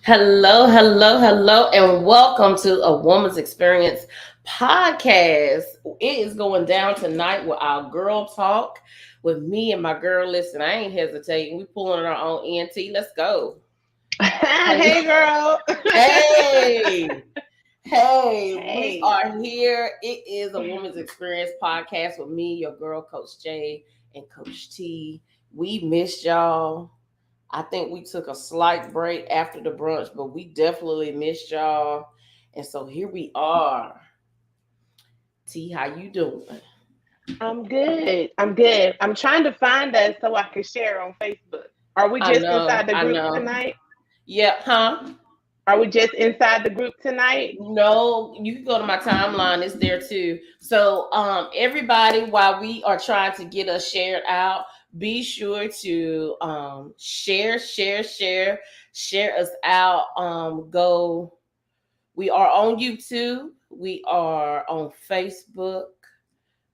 Hello, hello, hello, and welcome to A Woman's Experience podcast. It is going down tonight with our girl talk with me and my girl. Listen, I ain't hesitating. We pulling our own ENT. Let's go. Hey, girl. Hey, hey, we Hey. are here. It is A Woman's Experience podcast with me, your girl, Coach J, and Coach T. We missed y'all. I think we took a slight break after the brunch, but we definitely missed y'all. And so here we are. T, how you doing? I'm good. I'm good. I'm trying to find us so I can share on Facebook. Are we I just know, inside the I group know. tonight? Yeah, huh? Are we just inside the group tonight? No, you can go to my timeline. It's there too. So, everybody, while we are trying to get us shared out, be sure to share us out. Go. We are on YouTube. We are on Facebook.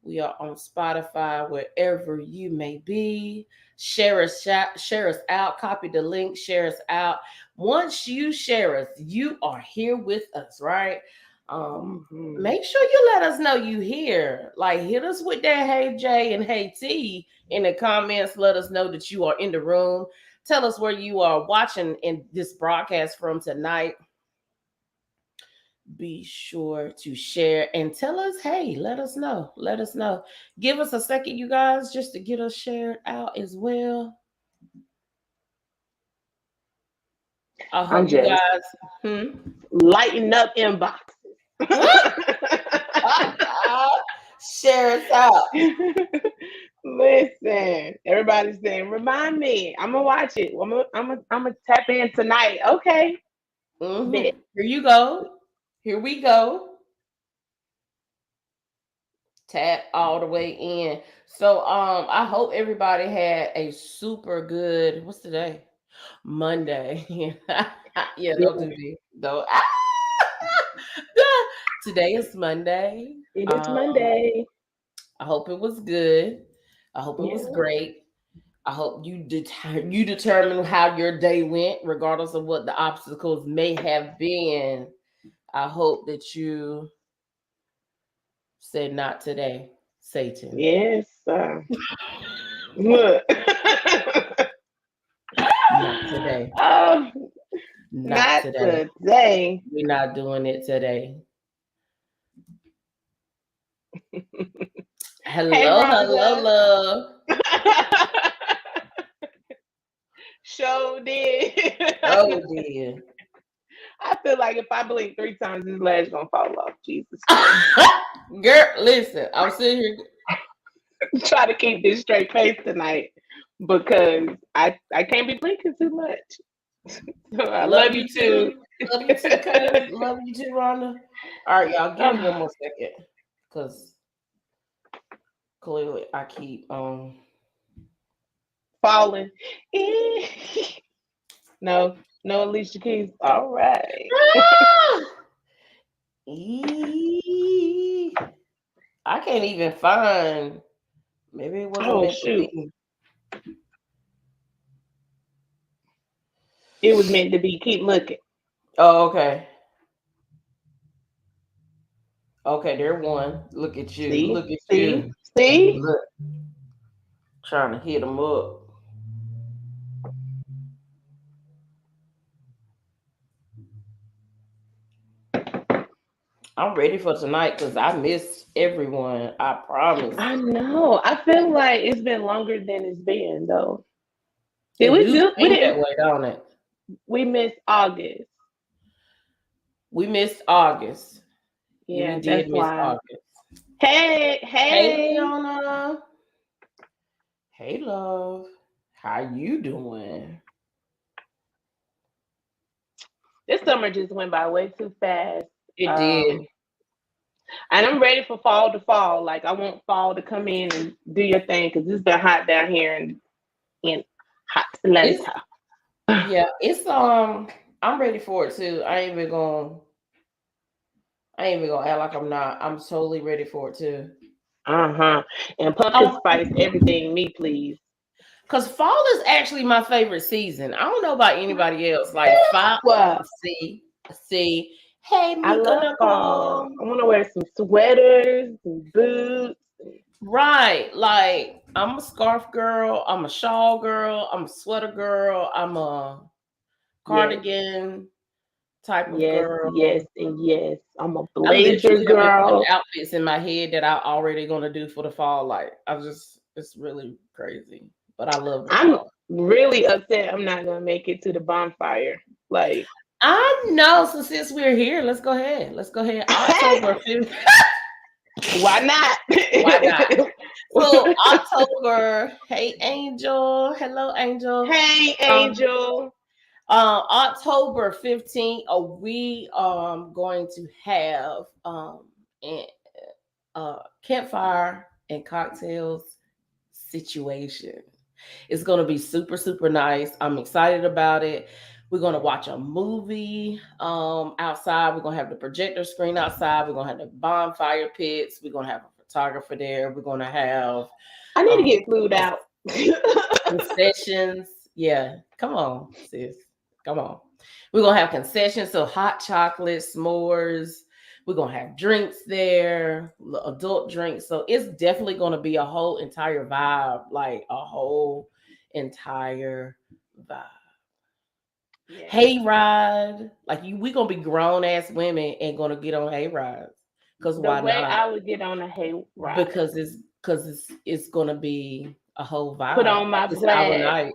We are on Spotify, wherever you may be. Share us out. Copy the link. Share us out. Once you share us, you are here with us, right? Mm-hmm. Make sure you let us know you here. Like, hit us with that "Hey Jay" and "Hey T" in the comments. Let us know that you are in the room. Tell us where you are watching in this broadcast from tonight. Be sure to share and tell us, hey, let us know. Give us a second, you guys, just to get us shared out as well. I I'm hope you just guys hmm? lighting up inboxes. Share us out. Listen, everybody's saying, remind me. I'm gonna watch it. I'm gonna tap in tonight. Okay, bet. Here you go. Here we go. Tap all the way in. So I hope everybody had a super good, what's today? Monday. Yeah, Yeah, don't do me. Don't. Today is Monday. it is Um, Monday. I hope it was good. I hope it was Yeah. great. I hope you determine how your day went, regardless of what the obstacles may have been. I hope that you said not today, Satan. Yes. Look. Not today. Oh, Not not today. today. We're not doing it today. Hey, Hello, hello, Rhonda. love. Show did. Oh dear. I feel like if I blink 3 times, this ledge gonna fall off. Jesus Christ. Girl, listen, I'm sitting here. Try to keep this straight face tonight because I can't be blinking too much. So I Love love you you too. too. Love you too, cuz. Love you too, Rhonda. All right, y'all, give me one more second. Because clearly I keep Falling. No, no Alicia Keys. All right. Eee. I can't even find. Maybe it wasn't Oh meant to shoot. be. It was meant to be. Keep looking. Oh, okay. Okay, there one. Look at you. See? Look at See? you. See? Look, trying to hit them up. I'm ready for tonight because I missed everyone. I promise. I know. I feel like it's been longer than it's been though. Did It we do do we seem that didn't way, don't it? we missed August. We missed August. Yeah, we Yeah, did that's miss why. August. Hey, Hey, hey. Leona. Hey, love. How you doing? This summer just went by way too fast. It did. Um and I'm ready for fall to fall. Like I want fall to come in and do your thing because it's been hot down here in hot It's Atlanta. yeah. It's I'm ready for it too. I ain't even gonna act like I'm not. I'm totally ready for it too. Uh-huh. And pumpkin Um, spice everything, me please. Because fall is actually my favorite season. I don't know about anybody else. Like fall, Well, see. Hey, I Mika love fall. Nicole. I want to wear some sweaters and boots. Right. Like I'm a scarf girl. I'm a shawl girl. I'm a sweater girl. I'm a Yes, cardigan type of yes, girl. yes, and yes. I'm a I blazer literally have been putting girl. outfits in my head that I already gonna do for the fall. Like it's really crazy. But I love the I'm fall. really upset I'm not gonna make it to the bonfire. Like, I know. So since we're here, let's go ahead. Let's go ahead. October 5th. why not? Why not? So October. Hey Angel. Hello Angel. Hey, Um Angel. October 15th, we going to have an campfire and cocktails situation. It's going to be super, super nice. I'm excited about it. We're going to watch a movie outside. We're going to have the projector screen outside. We're going to have the bonfire pits. We're going to have a photographer there. We're going to have I need to um, get flued out. concessions. Yeah, come on, sis. Come on. We're going to have concessions. So hot chocolate, s'mores. We're going to have drinks there, adult drinks. So it's definitely going to be a whole entire vibe, like a whole entire vibe. Yeah. Hayride, like we gonna be grown ass women and gonna get on hayrides. Cause The why way not? I would get on a hay ride, Because it's gonna be a whole put vibe. on Like my it's our plaid night.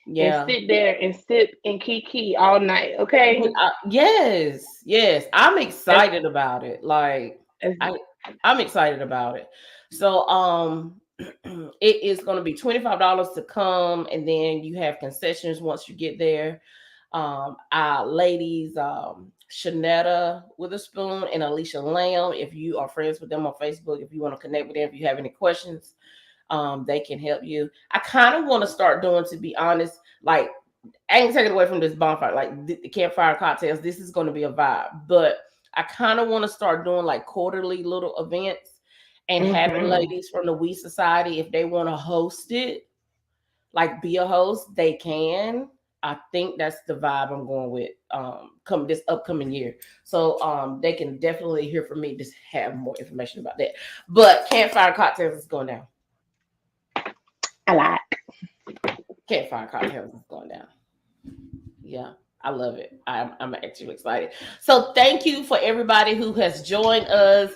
and Yeah. sit there and sip and kiki all night. Okay. Yes. I'm That's, excited about it. Like that's, I I'm excited about it. So it is gonna be $25 to come, and then you have concessions once you get there. Our ladies, Shanetta Witherspoon and Alicia Lamb. If you are friends with them on Facebook, if you want to connect with them, if you have any questions, they can help you. I kind of want to start doing, to be honest, like I ain't taking away from this bonfire, like the campfire cocktails. This is going to be a vibe, but I kind of want to start doing like quarterly little events and having mm-hmm. ladies from the We Society, if they want to host it, like be a host, they can. I think that's the vibe I'm going with come this upcoming year. So they can definitely hear from me, just have more information about that. But campfire cocktails is going down. I like. Campfire cocktails is going down. Yeah, I love it. I'm actually excited. So thank you for everybody who has joined us.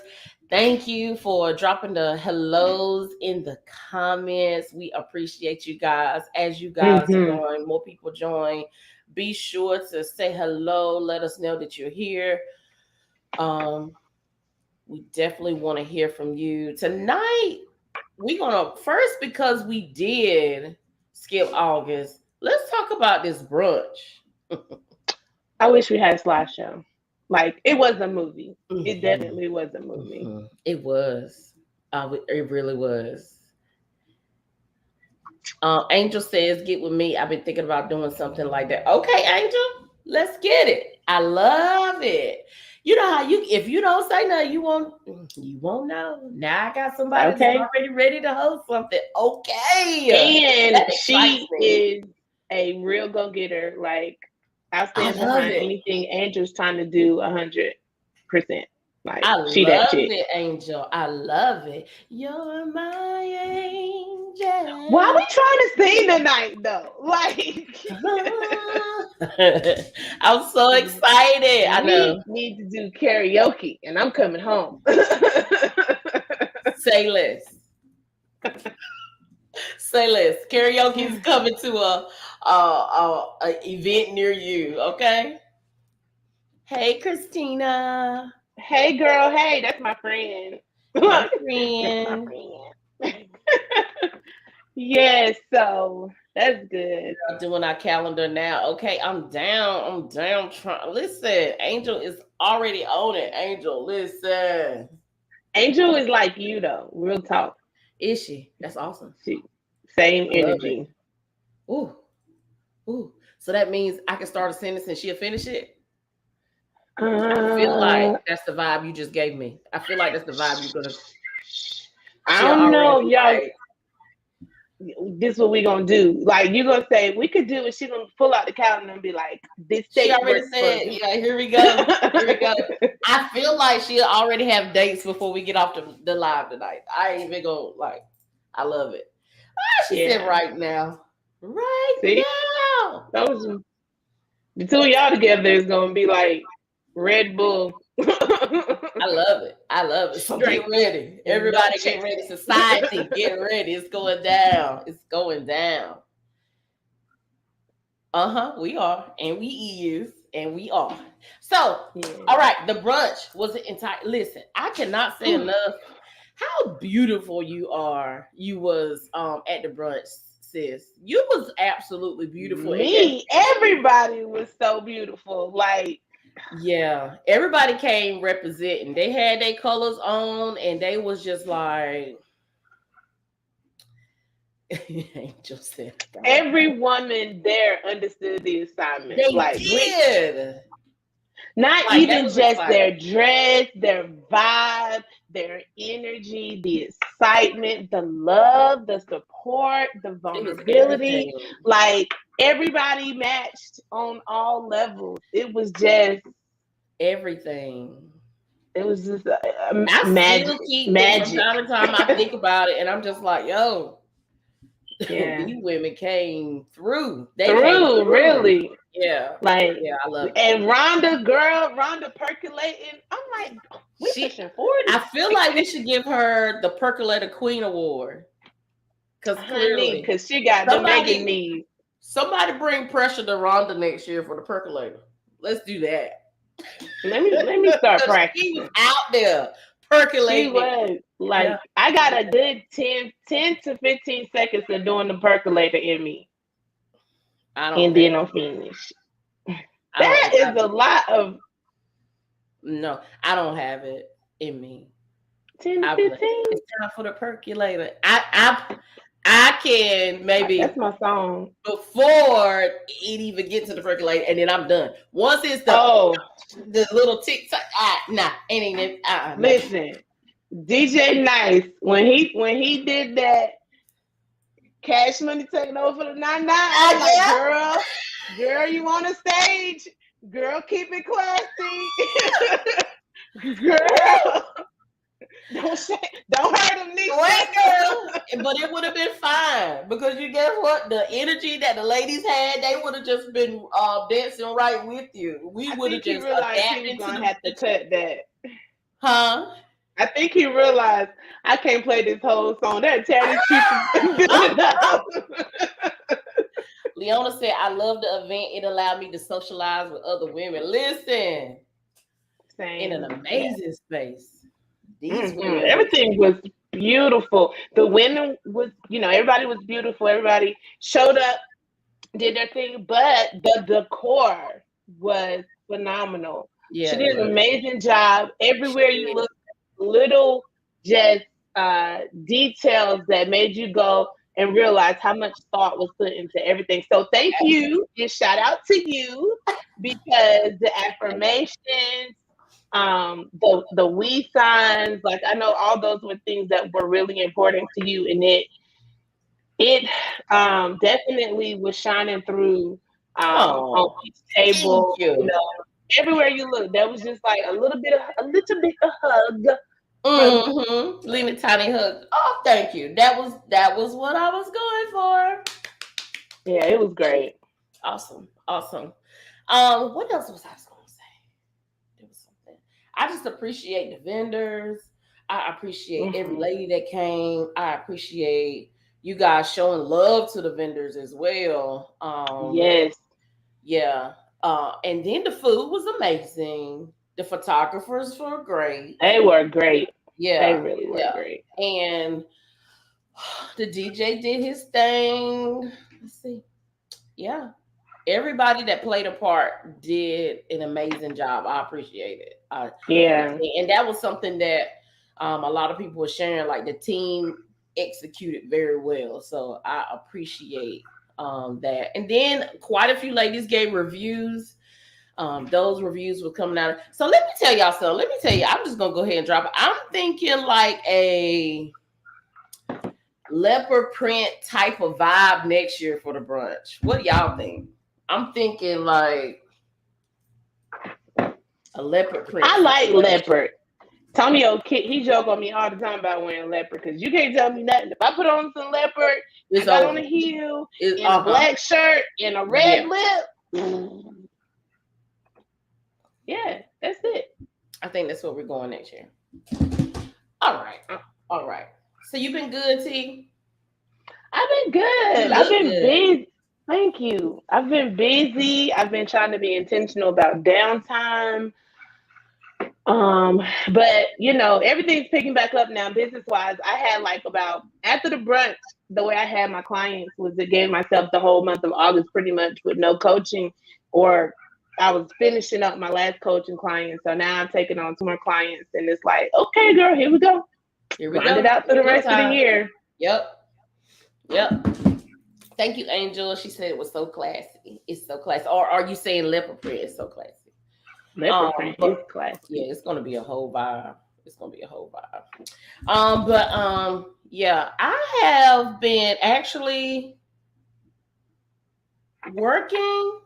Thank you for dropping the hellos in the comments. We appreciate you guys. As you guys Mm-hmm. join, more people join. Be sure to say hello. Let us know that you're here. We definitely want to hear from you tonight. We're gonna first, because we did skip August. Let's talk about this brunch. I wish we had a slideshow. Like it was a movie. It Mhm, definitely was a movie. mhm. It was. It really was. Angel says, "Get with me." I've been thinking about doing something like that. Okay, Angel, let's get it. I love it. You know how if you don't say nothing, you won't know. Now I got somebody that's Okay. already ready to host something. Okay, that And excites she me. is a real go getter. Like I I stand love behind it. anything Andrew's trying to do 100%. Like I she that love chick. it, Angel. I love it. You're my Why angel. we trying to sing tonight though? Like I'm so excited. I know. we need to do karaoke and I'm coming home. Say less. Say less. Karaoke is coming to a event near you. Okay. Hey, Christina, Hey girl, hey, that's my friend. my That's my friend. friend. Yes, so that's good. Doing our calendar now. Okay, I'm down. I'm down. Trying. Listen, Angel is already on it. Angel, listen. Angel is like you though, real talk. Is she? That's awesome. She same I love it. energy. Ooh, ooh. So that means I can start a sentence and she'll finish it. I feel like Uh, that's the vibe you just gave me. I feel like that's the vibe you're gonna. I She'll don't already know, be y'all. like, this is what we gonna do. Like you're gonna say we could do it. She's gonna pull out the calendar and be like, this She date already works said, for me. yeah, here we go. Here we go. I feel like she'll already have dates before we get off the live tonight. I ain't even go like, I love it. She said right now. Right See? now. Those the two of y'all together is gonna be like Red Bull. I love it. I love it. So get ready. Everybody get ready. Society, get ready. It's going down. It's going down. We are. And we is. And we are. So, all right. The brunch was an entire. Listen, I cannot say enough how beautiful you are. You was at the brunch, sis. You was absolutely beautiful. Me, everybody was so beautiful. Like, yeah, everybody came representing. They had their colors on, and they was just like, Angel said, every woman there understood the assignment. They like, did. Not like, even just exciting. Their dress, their vibe, their energy, the excitement, the love, the support, the vulnerability. Like everybody matched on all levels. It was just everything. It was just magic. From time to time, I think about it, and I'm just like, yo, these women came through. They came through, really. Yeah, like I love it. And Rhonda percolating. I'm like, we pushing 40. I feel like we should give her the Percolator Queen Award because clearly, because she got the Megan needs. Somebody bring pressure to Rhonda next year for the percolator. Let's do that. Let me start practicing. She was out there percolating. She was like, I got a good 10 to 15 seconds of doing the percolator in me. Then I'll finish. That is a lot of. No, I don't have it in me. 10 to 15. It's time for the percolator. I can maybe. That's my song. Before it even gets to the percolator, and then I'm done. Once it's the little tick tock, ain't even. Listen, DJ Nice when he did that. Cash Money taking over for the 99. I'm like, girl, you on the stage. Girl, keep it classy. Girl, don't hurt them knees. Wait, girl. But it would have been fine because you guess what? The energy that the ladies had, they would have just been dancing right with you. We would have just adapted. He was gonna have to cut that. Huh? I think he realized I can't play this whole song. That tear these people up. Leona said, I love the event. It allowed me to socialize with other women. Listen. In an amazing space. These women. Everything was beautiful. The women was, everybody was beautiful. Everybody showed up, did their thing, but the decor was phenomenal. Yeah, she did an amazing job. Everywhere you look, little just details that made you go and realize how much thought was put into everything. So thank you. Just shout out to you because the affirmations, the we signs, like I know all those were things that were really important to you, and it definitely was shining through on each table. Everywhere you look, that was just like a little bit of hug. Leave a tiny hug. Oh, thank you. That was what I was going for. Yeah, it was great. Awesome. What else was I going to say? There was something. I just appreciate the vendors. I appreciate every lady that came. I appreciate you guys showing love to the vendors as well. Yes. Yeah. And then the food was amazing. The photographers were great. They were great. Yeah. They really were great. And the DJ did his thing. Let's see. Yeah. Everybody that played a part did an amazing job. I appreciate it. And that was something that a lot of people were sharing, like the team executed very well. So I appreciate that. And then quite a few ladies gave reviews. Those reviews were coming out. So let me tell y'all something. I'm just gonna go ahead and drop it. I'm thinking like leopard print type of vibe next year for the brunch. What do y'all think? I'm thinking like a leopard print. I like leopard. Tonio, he joke on me all the time about wearing leopard because you can't tell me nothing. If I put on some leopard, I got on a heel, in a black shirt, and a red lip. Yeah, that's it. I think that's what we're going next year. All right. So you've been good, T? I've been good. I've been busy. Thank you. I've been busy. I've been trying to be intentional about downtime. But everything's picking back up now business wise. I had about after the brunch, the way I had my clients was I gave myself the whole month of August pretty much with no coaching, or I was finishing up my last coaching client. So now I'm taking on 2 more clients, and it's like, okay, girl, here we go. Grind it out for the rest of the year. Yep. Thank you, Angel. She said it was so classy. It's so classy. Or are you saying leopard print is so classy? Leopard print is classy. Yeah, it's gonna be a whole vibe. Yeah, I have been actually working,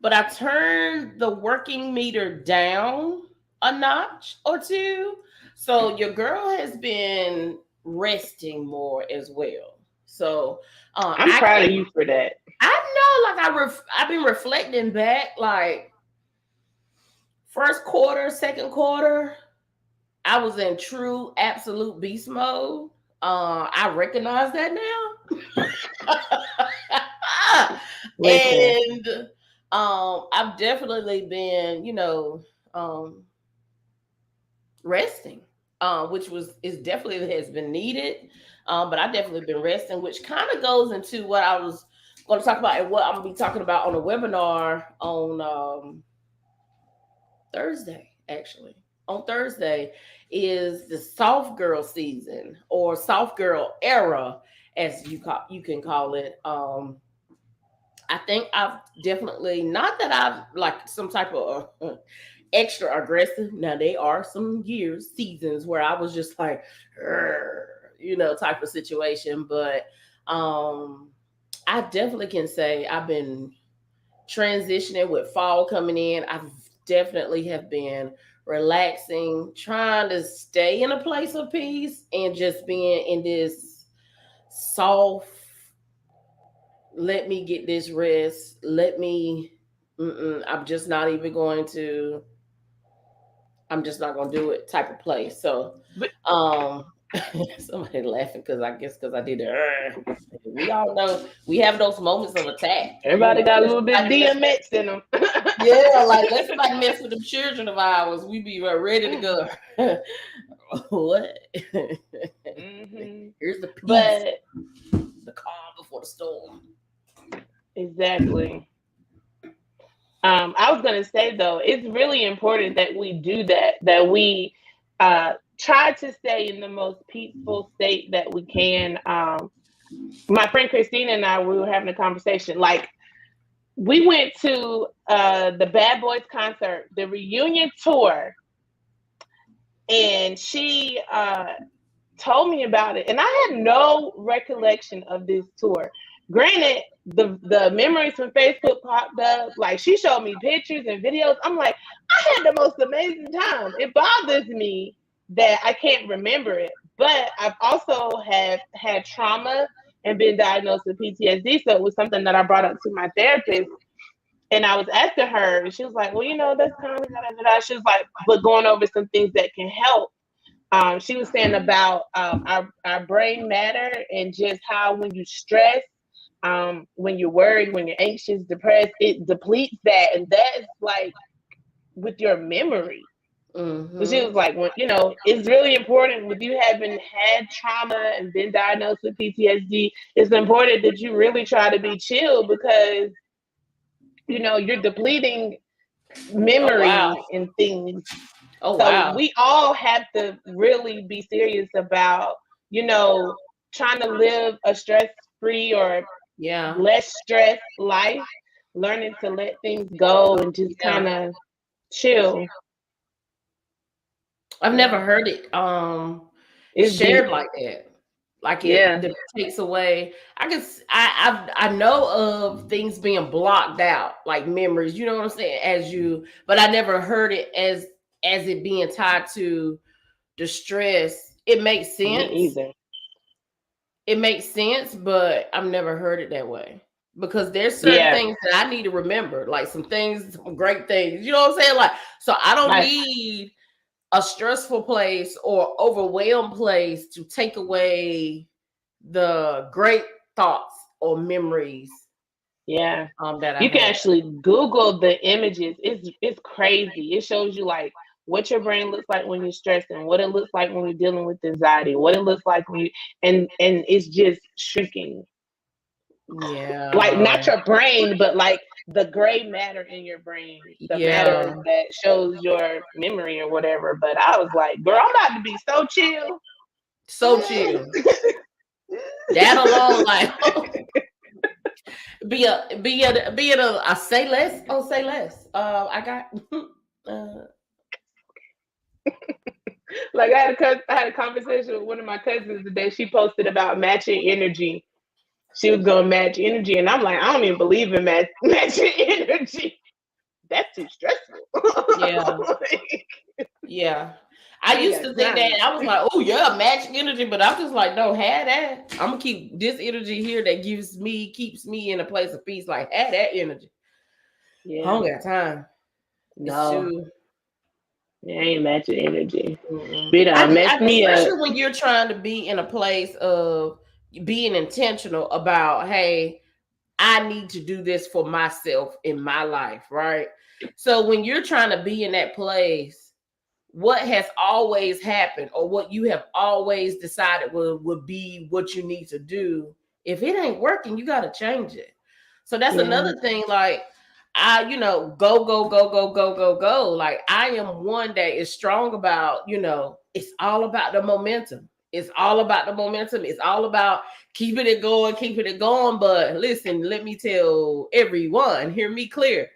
but I turned the working meter down a notch or two. So your girl has been resting more as well. So I'm proud of you for that. I know, I've been reflecting back, like first quarter, second quarter, I was in true absolute beast mode. I recognize that now. And I've definitely been, resting, which is definitely has been needed. But I've definitely been resting, which kind of goes into what I was going to talk about and what I'm going to be talking about on a webinar on Thursday, actually. On Thursday is the soft girl season or soft girl era, as you can call it. I think I've definitely, not that I've like some type of extra aggressive. Now there are some seasons where I was just like, type of situation. But I definitely can say I've been transitioning with fall coming in. I definitely have been relaxing, trying to stay in a place of peace and just being in this soft, let me get this rest. I'm just not going to do it type of place. So, somebody laughing because I did it. We all know we have those moments of attack. Everybody got a little bit of DMX in them. Yeah, like let somebody mess with them children of ours. We be ready to go. What? Mm-hmm. Here's the peace, the calm before the storm. Exactly. I was going to say, though, it's really important that we do that we try to stay in the most peaceful state that we can. My friend Christina and I, we were having a conversation. Like, we went to the Bad Boys concert, the reunion tour, and she told me about it. And I had no recollection of this tour. Granted, the memories from Facebook popped up. Like, she showed me pictures and videos. I'm like, I had the most amazing time. It bothers me that I can't remember it. But I've also had trauma and been diagnosed with PTSD. So it was something that I brought up to my therapist. And I was asking her, and she was like, well, that's kind of, she was like, but going over some things that can help. She was saying about our brain matter and just how when you stress, when you're worried, when you're anxious, depressed, it depletes that. And that's like with your memory. Mm-hmm. So she was like, well, it's really important with you having had trauma and been diagnosed with PTSD. It's important that you really try to be chill because, you're depleting memories and things. So we all have to really be serious about, trying to live a stress-free or less stress life, learning to let things go and just kind of chill. I've never heard it shared like that. Like Yeah. it takes away. I know of things being blocked out, like memories. You know what I'm saying? But I never heard it as it being tied to the stress. It makes Me sense. either. It makes sense, but I've never heard it that way. Because there's certain Yeah. things that I need to remember, like some things, some great things. You know what I'm saying? Like, so I don't Like, need a stressful place or overwhelmed place to take away the great thoughts or memories yeah. that I You can have. actually Google the images. It's crazy. It shows you like what your brain looks like when you're stressed and what it looks like when you're dealing with anxiety, what it looks like when you and it's just shrinking. Like Yeah. not your brain, but like the gray matter in your brain, the matter Yeah. that shows your memory or whatever. But I was like, girl, I'm about to be so chill. So chill. That alone, like I say less. Oh, say less. I got Like I had a conversation with one of my cousins today. She posted about matching energy. She was gonna match energy, and I'm like, I don't even believe in matching energy. That's too stressful. yeah. Yeah. I I ain't used to got think time. that I was like, oh yeah, matching energy, but I'm just like, no, have that. I'm gonna keep this energy here that keeps me in a place of peace. Like, have that energy. I Yeah. don't got time. It's No, too. it ain't matching energy. Mm-mm. It messed me up. Especially when you're trying to be in a place of being intentional about, hey, I need to do this for myself in my life, right? So when you're trying to be in that place, what has always happened or what you have always decided would be what you need to do, if it ain't working, you got to change it. So that's Yeah. another thing. Like, go, go, go, go, go, go, go. Like, I am one that is strong about, it's all about the momentum. It's all about the momentum. It's all about keeping it going, keeping it going. But listen, let me tell everyone, hear me clear.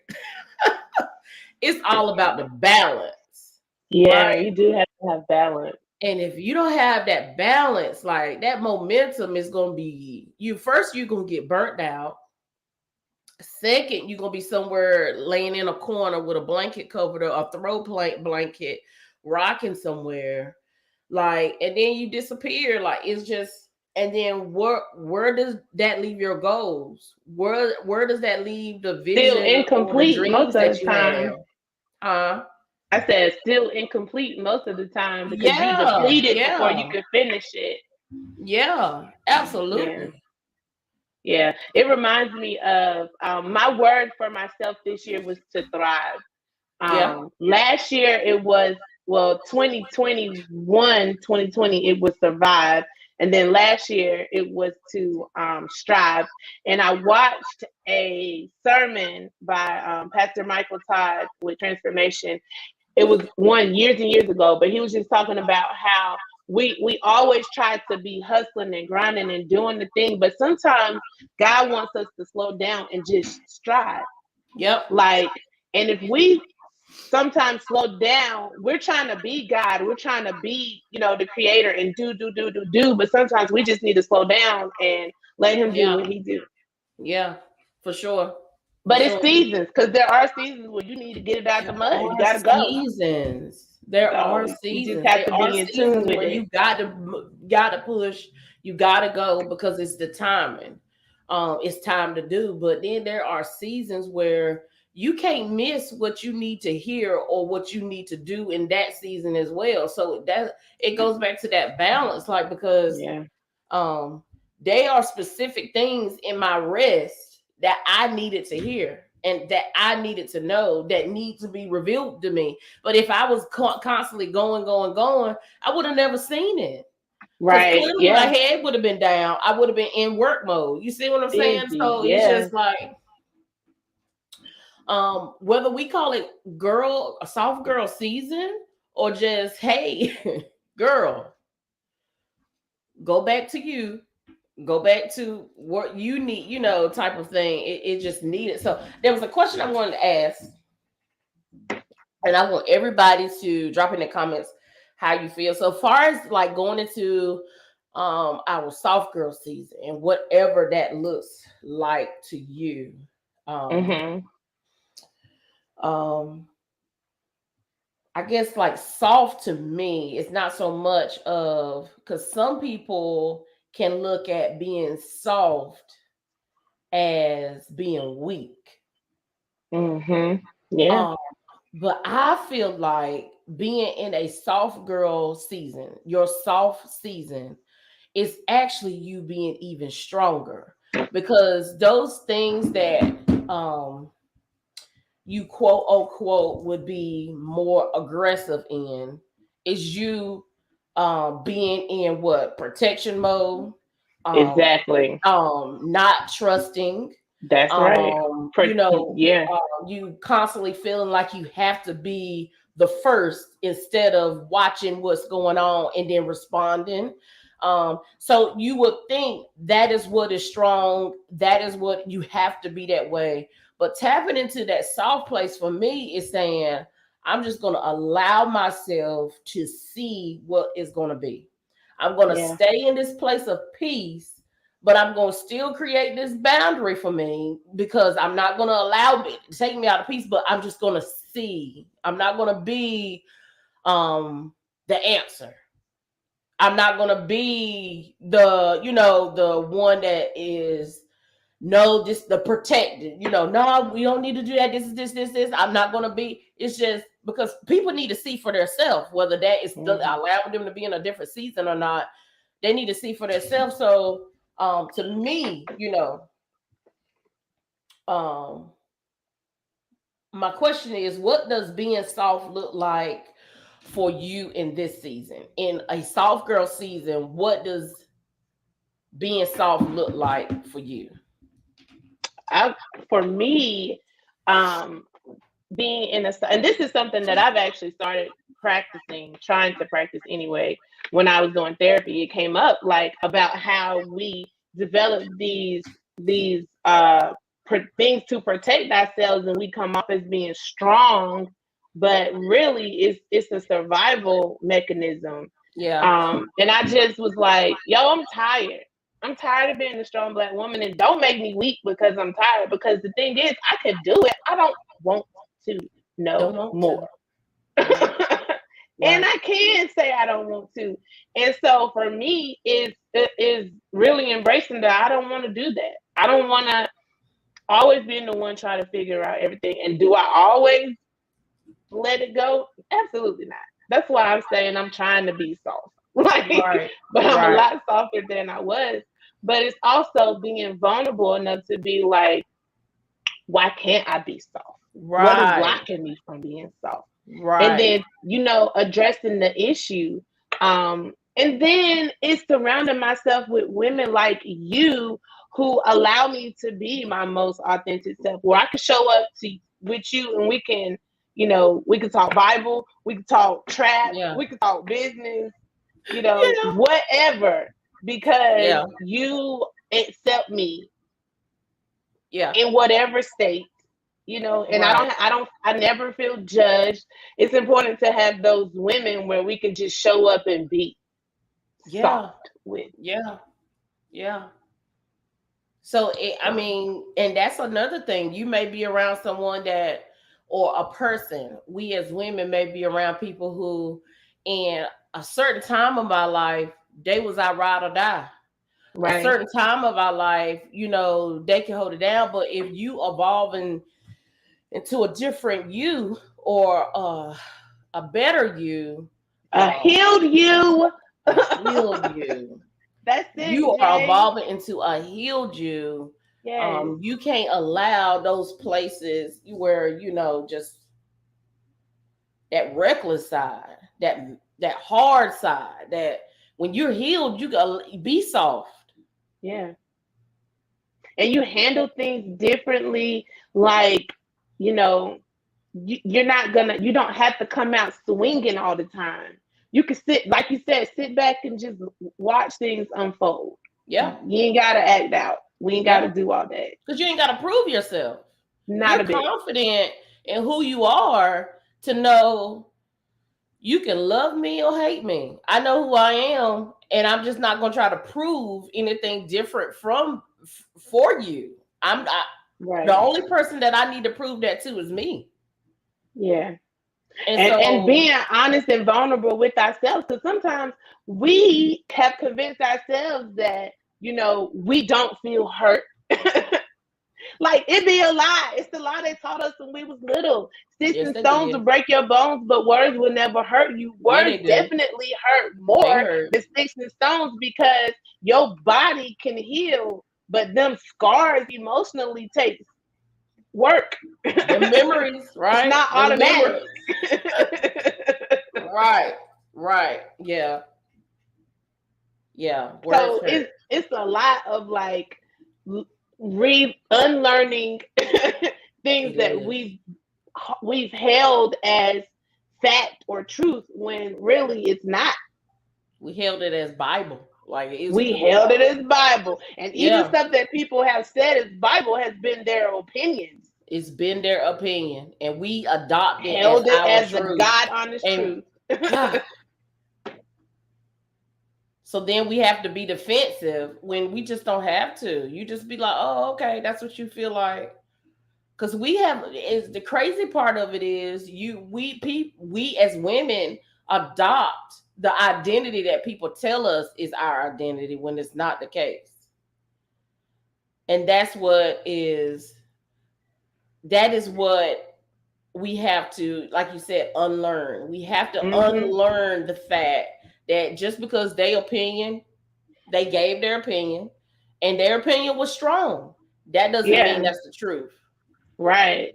It's all about the balance, Yeah, right? you do have to have balance. And if you don't have that balance, like that momentum is gonna be you're gonna get burnt out. Second, you're gonna be somewhere laying in a corner with a blanket covered or a throw blanket, rocking somewhere. Like, and then you disappear. Like, it's just, and then where does that leave your goals? Where does that leave the Still vision or the incomplete most dreams of that the you have? time. Huh? I said still incomplete most of the time because you Yeah, deplete it before you yeah, can finish it. yeah, Yeah. absolutely. Yeah. It reminds me of my word for myself this year was to thrive. Yeah. Last year it was, well, 2021, 2020, it was survive. And then last year it was to strive. And I watched a sermon by Pastor Michael Todd with Transformation. It was one years and years ago, but he was just talking about how we always try to be hustling and grinding and doing the thing, but sometimes God wants us to slow down and just strive. Yep. Like, and if we sometimes slow down, we're trying to be God, we're trying to be, the creator and do, but sometimes we just need to slow down and let him do Yeah. what he do. Yeah. For sure. For But it's sure. seasons, because there are seasons where you need to get it out the There mud. You are gotta go. seasons. There are So you just seasons. have There to are be in tune seasons with where it. you got to push. You got to go because it's the timing. It's time to do. But then there are seasons where you can't miss what you need to hear or what you need to do in that season as well. So that it goes back to that balance, like, because Yeah. um they are specific things in my rest that I needed to hear and that I needed to know that need to be revealed to me. But if I was constantly going, I would have never seen it. Because Right. clearly my Yeah. head would have been down. I would have been in work mode. You see what I'm saying? Busy. So it's Yeah. just like, whether we call it a soft girl season, or just, hey, girl, go back to you, go back to what you need, type of thing. It just needed. So there was a question I wanted to ask, and I want everybody to drop in the comments how you feel. So far as like going into our soft girl season and whatever that looks like to you. Um, Mm-hmm. um, I guess like soft to me, it's not so much of because some people can look at being soft as being weak. Mm-hmm. Yeah. Um, but I feel like being in a soft girl season, your soft season, is actually you being even stronger because those things that um you quote unquote would be more aggressive in is you being in what protection mode, um Exactly. not trusting, That's right. you know, Yeah. you constantly feeling like you have to be the first instead of watching what's going on and then responding. So you would think that is what is strong, that is what you have to be that way. But tapping into that soft place for me is saying, I'm just going to allow myself to see what is going to be. I'm going to Yeah. stay in this place of peace, but I'm going to still create this boundary for me because I'm not going to allow it to take me out of peace, but I'm just going to see. I'm not going to be the answer. I'm not going to be the one that is no, this the protected. No, we don't need to do that. This is this. I'm not going to be. It's just because people need to see for themselves whether that is Mm-hmm. allowing them to be in a different season or not. They need to see for themselves. So, to me, um, my question is, what does being soft look like for you in this season? In a soft girl season, what does being soft look like for you? I, for me, um, being in a, and this is something that I've actually started practicing, trying to practice anyway. When I was doing therapy, it came up like about how we develop these things to protect ourselves, and we come off as being strong, but really it's a survival mechanism. Yeah. And I just was like, yo, I'm tired. I'm tired of being a strong Black woman, and don't make me weak because I'm tired. Because the thing is, I could do it. I don't want to Don't know want more. to. Right. And Right. I can say I don't want to. And so for me, is really embracing that I don't want to do that. I don't want to always being the one trying to figure out everything. And do I always let it go? Absolutely not. That's why I'm saying I'm trying to be soft. Like, Right. but I'm a Right. lot softer than I was. But it's also being vulnerable enough to be like, why can't I be soft? What is Right. blocking me from being soft? And Right. then, addressing the issue. And then it's surrounding myself with women like you who allow me to be my most authentic self, where I can show up to with you and we can talk Bible, we can talk trap, Yeah. we can talk business, Yeah. whatever, because Yeah. you accept me Yeah. in whatever state, and Right. I never feel judged. It's important to have those women where we can just show up and be Yeah. soft with. Yeah. Yeah. So I So, mean, and that's another thing. You may be around someone that, or a person. We as women may be around people who, in a certain time of my life, they was our ride or die. A right. certain time of our life, they can hold it down. But if you evolving into a different you or a better you, A healed you. a healed you, That's you it, are Jay. evolving into a healed you. Yes. You can't allow those places where just that reckless side, that hard side. That when you're healed, you gotta be soft. Yeah. And you handle things differently. Like, you know, you don't have to come out swinging all the time. You can sit, like you said, sit back and just watch things unfold. Yeah, You ain't got to act out. We ain't got to yeah, do all that. because you ain't got to prove yourself. Not You're a bit. confident in who you are to know you can love me or hate me. I know who I am, and I'm just not going to try to prove anything different for you. Right. The only person that I need to prove that to is me. Yeah. And And so, being honest and vulnerable with ourselves, because sometimes we have convinced ourselves that, we don't feel hurt. Like, it be a lie. It's the lie they taught us when we was little. Sticks yes, and they stones will did. break your bones, but words will never hurt you. Yeah, Words they do. definitely hurt They more hurt. than sticks and stones, because your body can heal, but them scars emotionally take work. The memories, It's right? not The automatic. memories. Right. Right. Yeah. Yeah. Words So hurt. it's a lot of like unlearning things It that is. we've held as fact or truth, when really it's not. We held it as Bible. Like it's We held it as Bible, and even yeah. stuff that people have said as Bible has been their opinions. It's been their opinion, and we adopt it as Held it our as the truth. God honest And truth. God, so then we have to be defensive when we just don't have to. You just be like, oh, okay, that's what you feel like. Because is the crazy part of it is we as women adopt the identity that people tell us is our identity when it's not the case. And that is what we have to, like you said, unlearn. We have to unlearn the fact that just because they gave their opinion, and their opinion was strong, that doesn't mean that's the truth. Right.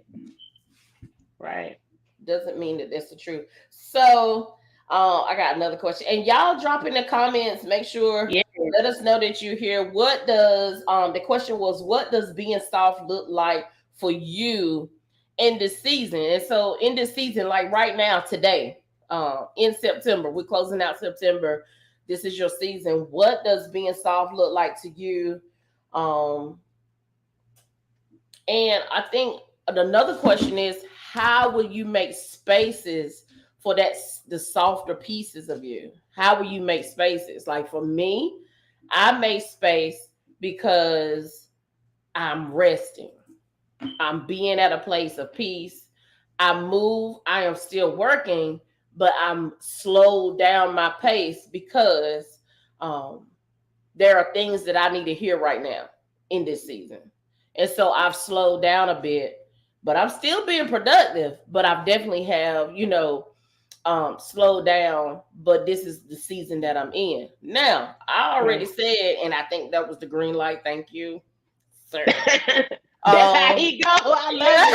Doesn't mean that that's the truth. So I got another question, and y'all drop in the comments. Make sure let us know that you're here. What does the question was? What does being soft look like for you in this season? And so in this season, like right now, today, in September, we're closing out September. This is your season. What does being soft look like to you? And I think another question is, how will you make spaces for the softer pieces of you? How will you make spaces? Like for me, I make space because I'm resting. I'm being at a place of peace. I am still working, but I'm slowed down my pace because there are things that I need to hear right now in this season. And so I've slowed down a bit, but I'm still being productive, but I've definitely have, slowed down, but this is the season that I'm in. Now, I already said, and I think that was the green light. Thank you, sir. That's how he go. I love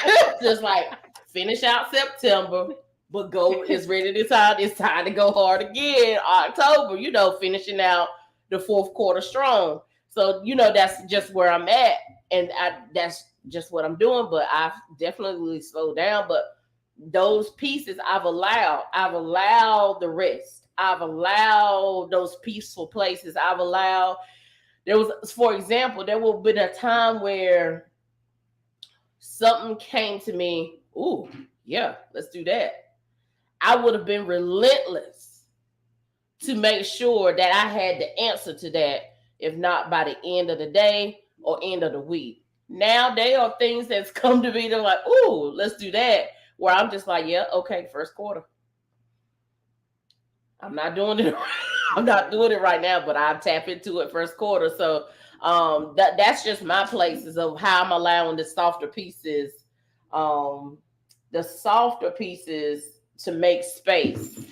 it. Just like finish out September, but it's ready to time. It's time to go hard again. October, finishing out the fourth quarter strong. So, that's just where I'm at. And that's just what I'm doing. But I've definitely slowed down. But those pieces I've allowed the rest. I've allowed those peaceful places. For example, there will be a time where something came to me. Ooh, yeah, let's do that. I would have been relentless to make sure that I had the answer to that, if not by the end of the day or end of the week. Now there are things that's come to me. They're like, ooh, let's do that. Where I'm just like, yeah, okay, first quarter. I'm not doing it. I'm not doing it right now, but I'll tap into it first quarter. So that's just my places of how I'm allowing the softer pieces to make space.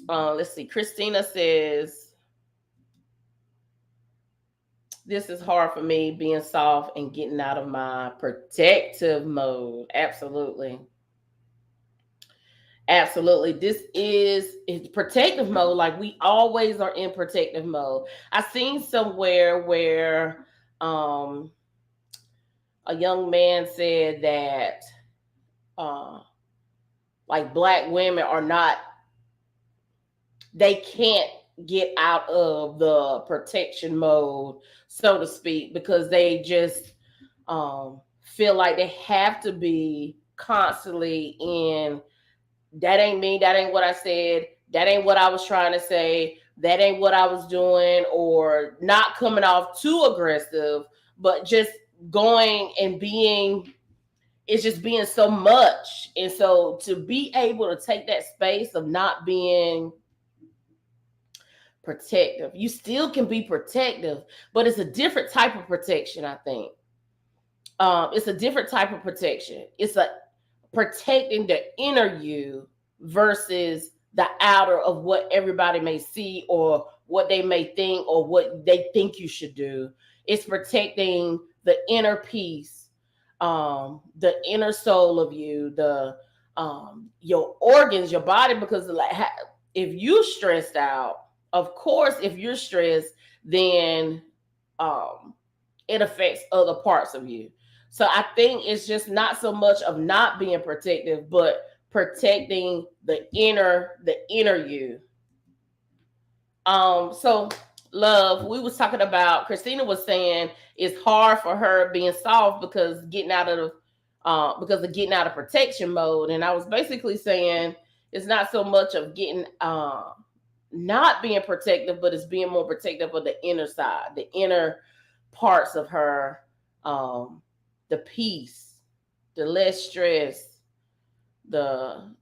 Let's see. Christina says, this is hard for me, being soft and getting out of my protective mode. Absolutely. This is protective mode. Like we always are in protective mode. I seen somewhere where a young man said that like Black women they can't get out of the protection mode, so to speak, because they just feel like they have to be constantly in. That ain't me. That ain't what I said. that ain't what I was trying to say. That ain't what I was doing, or not coming off too aggressive, but just going and being, it's just being so much. And so to be able to take that space of not being protective, you still can be protective, but it's a different type of protection, I think. It's a different type of protection. It's a protecting the inner you versus the outer of what everybody may see or what they may think or what they think you should do. It's protecting the inner peace, the inner soul of you, the your organs, your body, because like if you're stressed out, of course, if you're stressed, then it affects other parts of you. So I think it's just not so much of not being protective, but protecting the inner you. So love, we was talking about, Christina was saying it's hard for her being soft because getting out of protection mode. And I was basically saying it's not so much of getting not being protective, but it's being more protective of the inner side, the inner parts of her, the peace, the less stress, the,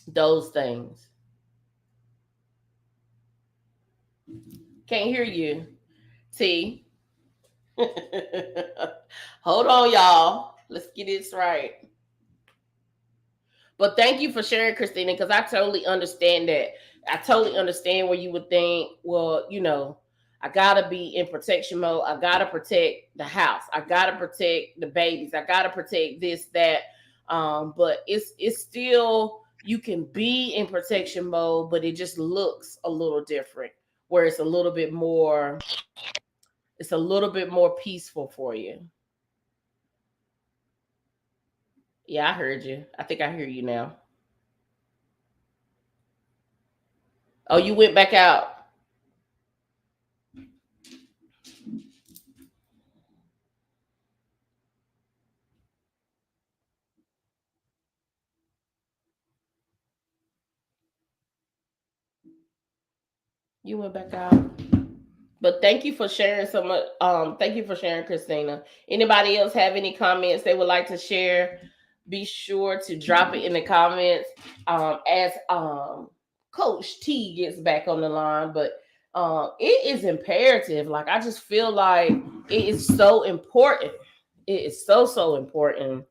those things. Can't hear you, T. Hold on, y'all. Let's get this right. But thank you for sharing, Christina, because I totally understand that. I totally understand where you would think, well, I gotta be in protection mode. I gotta protect the house. I gotta protect the babies. I gotta protect this, that. But it's still, you can be in protection mode, but it just looks a little different, where it's a little bit more peaceful for you. Yeah, I heard you. I think I hear you now. Oh, you went back out. You went back out. But thank you for sharing so much. Thank you for sharing, Christina. Anybody else have any comments they would like to share? Be sure to drop it in the comments as Coach T gets back on the line. But it is imperative. Like, I just feel like it is so important. It is so important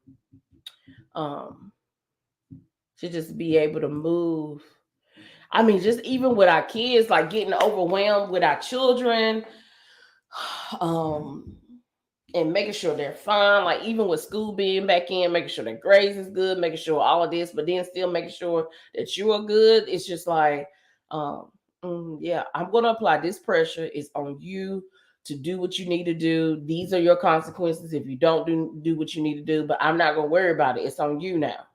to just be able to move. I mean, just even with our kids, like getting overwhelmed with our children, and making sure they're fine, like even with school being back in, making sure their grades is good, making sure all of this, but then still making sure that you are good. It's just like, yeah, I'm going to apply this pressure. It's on you to do what you need to do. These are your consequences if you don't do what you need to do, but I'm not going to worry about it. It's on you now.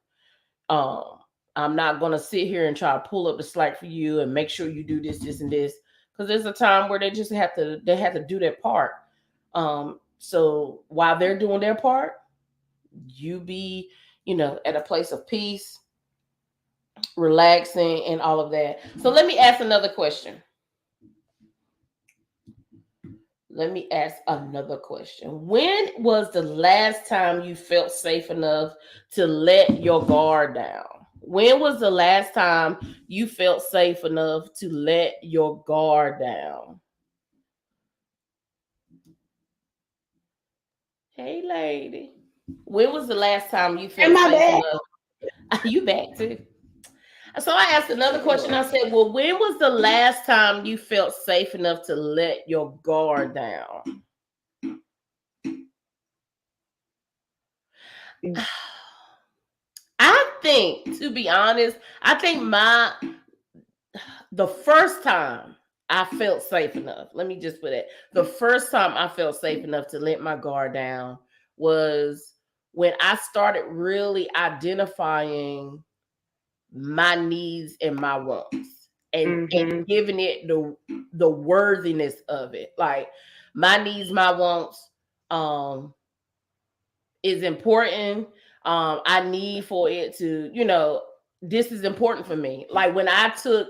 I'm not going to sit here and try to pull up the slack for you and make sure you do this, and this, because there's a time where they just have to do their part. So while they're doing their part, you be, at a place of peace, relaxing, and all of that. So let me ask another question. When was the last time you felt safe enough to let your guard down? When was the last time you felt safe enough to let your guard down? Hey, lady. When was the last time you felt safe enough? You back too? So I asked another question. I said, well, when was the last time you felt safe enough to let your guard down? I think, to be honest, the first time I felt safe enough, let me just put it, the first time I felt safe enough to let my guard down was when I started really identifying my needs and my wants, and giving it the worthiness of it. Like, my needs, my wants is important. I need for it to, this is important for me. Like when I took,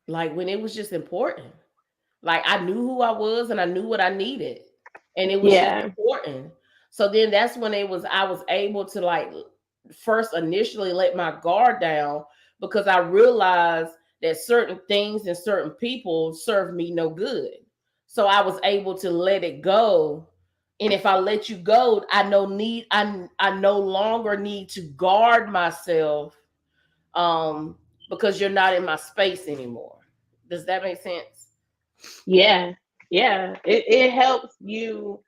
like when it was just important. Like I knew who I was and I knew what I needed. And it was just Yeah. important. So then that's when I was able to like first initially let my guard down because I realized that certain things and certain people served me no good. So I was able to let it go. And if I let you go, I no longer need to guard myself because you're not in my space anymore. Does that make sense? Yeah. Yeah. It helps you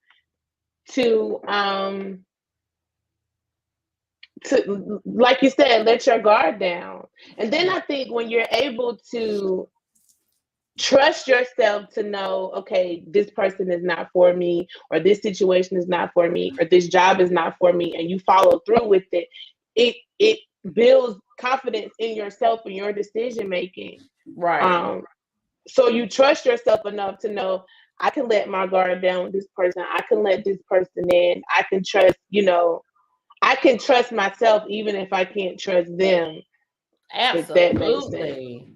to like you said, let your guard down. And then I think when you're able to trust yourself to know, okay, this person is not for me, or this situation is not for me, or this job is not for me, and you follow through with it, it builds confidence in yourself and your decision making. Right. So you trust yourself enough to know, I can let my guard down with this person, I can let this person in, I can trust, I can trust myself even if I can't trust them, if that makes sense. Absolutely.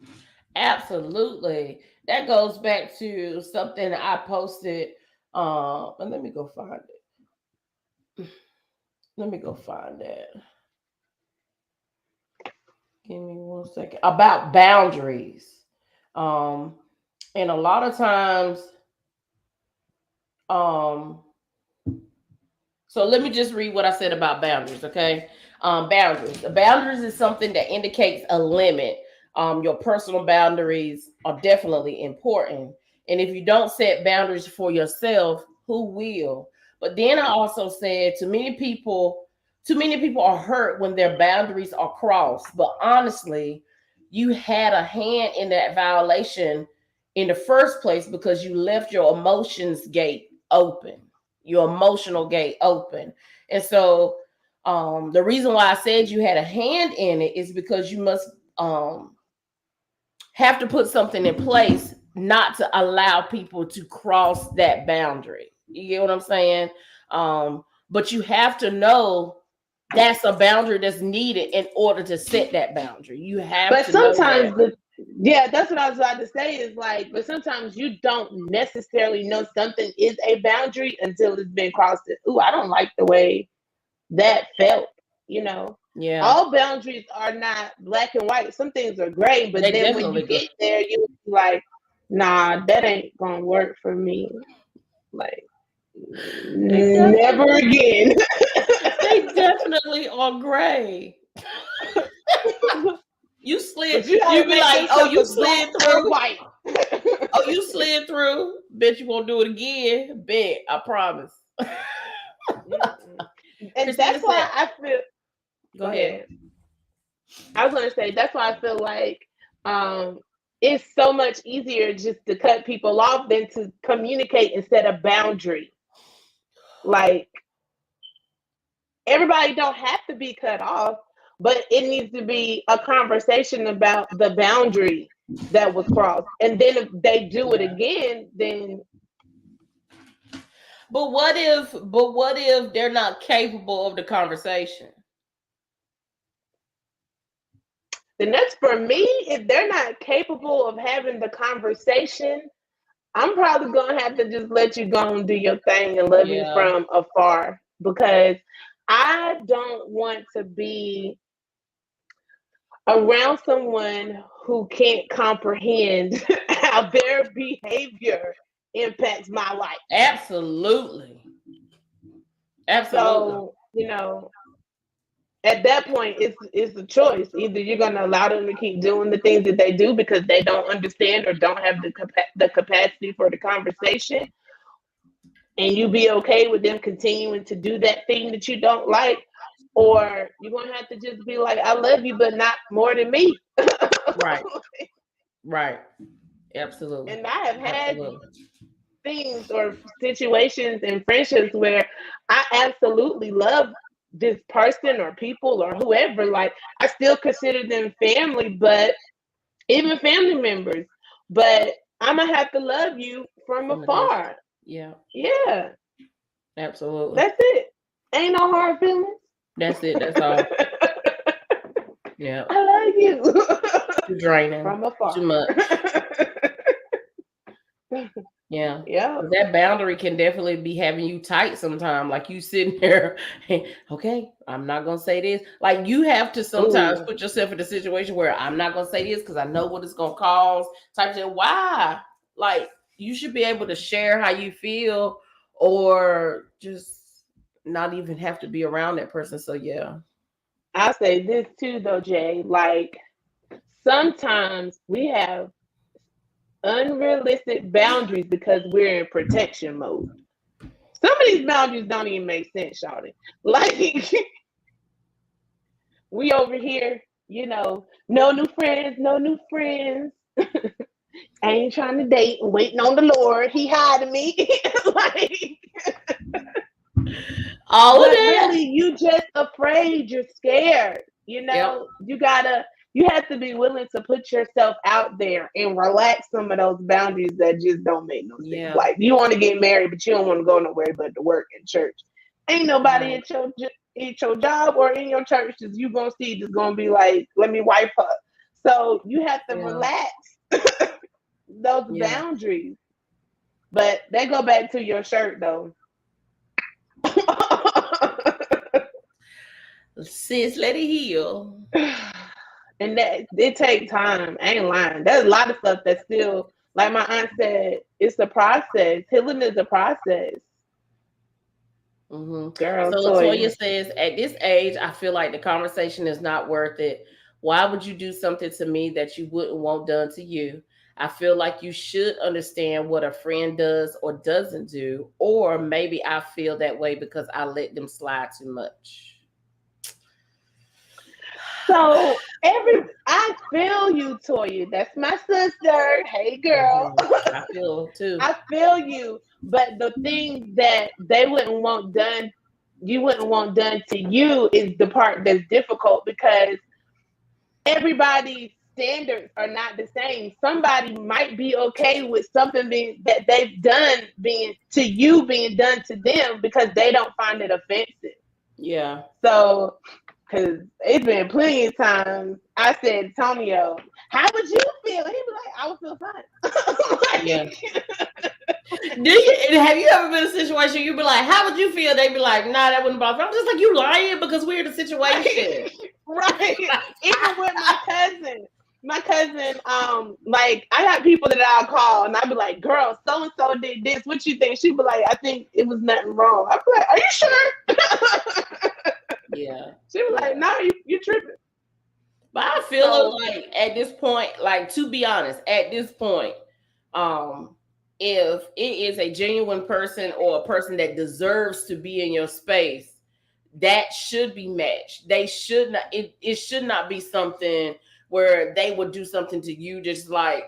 Absolutely. That goes back to something I posted. And let me go find it. Let me go find it. Give me 1 second. About boundaries. Um, and a lot of times, um, so let me just read what I said about boundaries, okay? Boundaries. The boundaries is something that indicates a limit. Your personal boundaries are definitely important. And if you don't set boundaries for yourself, who will? But then I also said too many people are hurt when their boundaries are crossed. But honestly, you had a hand in that violation in the first place because you left your emotions gate open, your emotional gate open. And so the reason why I said you had a hand in it is because you must have to put something in place not to allow people to cross that boundary. You get what I'm saying? But you have to know that's a boundary that's needed in order to set that boundary. You have But to know that. sometimes yeah, that's what I was about to say is like, but sometimes you don't necessarily know something is a boundary until it's been crossed. Ooh, I don't like the way that felt, you know. Yeah, All boundaries are not black and white. Some things are gray, but they then when you definitely go. get there, you like, nah, that ain't gonna work for me. Like, They never definitely, again. they definitely are gray. You slid. But you You gotta be make like, them oh, you suckers black slid or through. white. Oh, you slid through. Bet you won't do it again. Bet. I promise. And Christina that's said, why I feel. go Go ahead. ahead. I was gonna say that's why I feel like um, it's so much easier just to cut people off than to communicate and set a boundary. Like everybody don't have to be cut off, but it needs to be a conversation about the boundary that was crossed. And then if they do it again, then But what if they're not capable of the conversation? that's for me. If they're not capable of having the conversation, I'm probably gonna have to just let you go and do your thing and love you Yeah. from afar because I don't want to be around someone who can't comprehend how their behavior impacts my life. Absolutely. Absolutely. So, at that point, it's a choice. Either you're gonna allow them to keep doing the things that they do because they don't understand or don't have the capacity for the conversation, and you be okay with them continuing to do that thing that you don't like, or you're gonna have to just be like, I love you, but not more than me. Right. Right. Absolutely. And I have had Absolutely. things or situations and friendships where I absolutely love this person or people or whoever. Like I still consider them family, but even family members. But I'm gonna have to love you from From a distance. afar. Yeah. Yeah, Absolutely. that's it. Ain't no hard feelings. That's it. That's all. Yeah. I love you. Too draining. From afar. Too much. Yeah. Yeah. That boundary can definitely be having you tight sometimes. Like you sitting there, okay, I'm not gonna say this. Like you have to sometimes put yourself in a situation where I'm not gonna say this because I know what it's gonna cause. Type of thing. Why? Like you should be able to share how you feel, or just not even have to be around that person. So yeah. I'll say this too though, Jay. Like sometimes we have unrealistic boundaries because we're in protection mode. Some of these boundaries don't even make sense, Shawty. Like we over here, you know, no new friends, no new friends. I ain't trying to date, waiting on the Lord. He hiding me. Like all of that. Really, you just afraid, you're scared. You know, you have to be willing to put yourself out there and relax some of those boundaries that just don't make no sense. Yeah. Like you want to get married, but you don't want to go nowhere but to work in church. Ain't nobody at your job or in your church that you gonna see just gonna be like, let me wipe her. So you have to relax those boundaries. But they go back to your shirt though. Sis, let it heal. And that it takes time. I ain't lying. There's a lot of stuff that's still, like my aunt said, it's a process. Healing is a process. Mm-hmm. Girl, so Latoya says, at this age, I feel like the conversation is not worth it. Why would you do something to me that you wouldn't want done to you? I feel like you should understand what a friend does or doesn't do, or maybe I feel that way because I let them slide too much. So I feel you, Toya. That's my sister. Hey, girl. I feel too. I feel you. But the thing that they wouldn't want done, you wouldn't want done to you is the part that's difficult because everybody's standards are not the same. Somebody might be okay with something that they've done being done to them because they don't find it offensive. Yeah. So because it's been plenty of times I said, Antonio, how would you feel? He'd be like, I would feel fine. Yeah. Have you ever been in a situation you'd be like, how would you feel? They'd be like, nah, that wouldn't bother me. I'm just like, you lying because we're in a situation. Right. Even with my cousin, like I got people that I'll call and I'll be like, girl, so-and-so did this. What you think? She'd be like, I think it was nothing wrong. I'd be like, are you sure? Yeah. She was like, no, you tripping. But I feel like at this point, like to be honest, at this point, if it is a genuine person or a person that deserves to be in your space, that should be matched. They should not. It should not be something where they would do something to you just like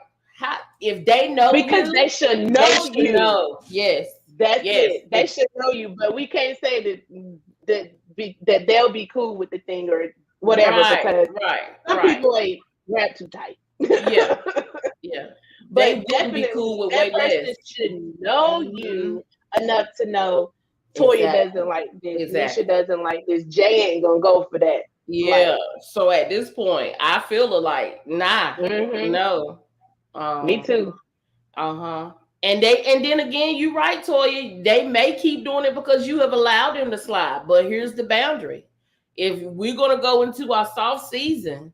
if they know because they should know you. Know. Yes, that's it. They should know you, but we can't say that they'll be cool with the thing or whatever because some people ain't wrapped too tight. Yeah, yeah. But they definitely be cool with that person should know you enough to know Toya doesn't like this. Nisha doesn't like this. Jay ain't gonna go for that. Yeah. So at this point, I feel like no. Me too. And then again, you're right, Toya. They may keep doing it because you have allowed them to slide. But here's the boundary: if we're gonna go into our soft season,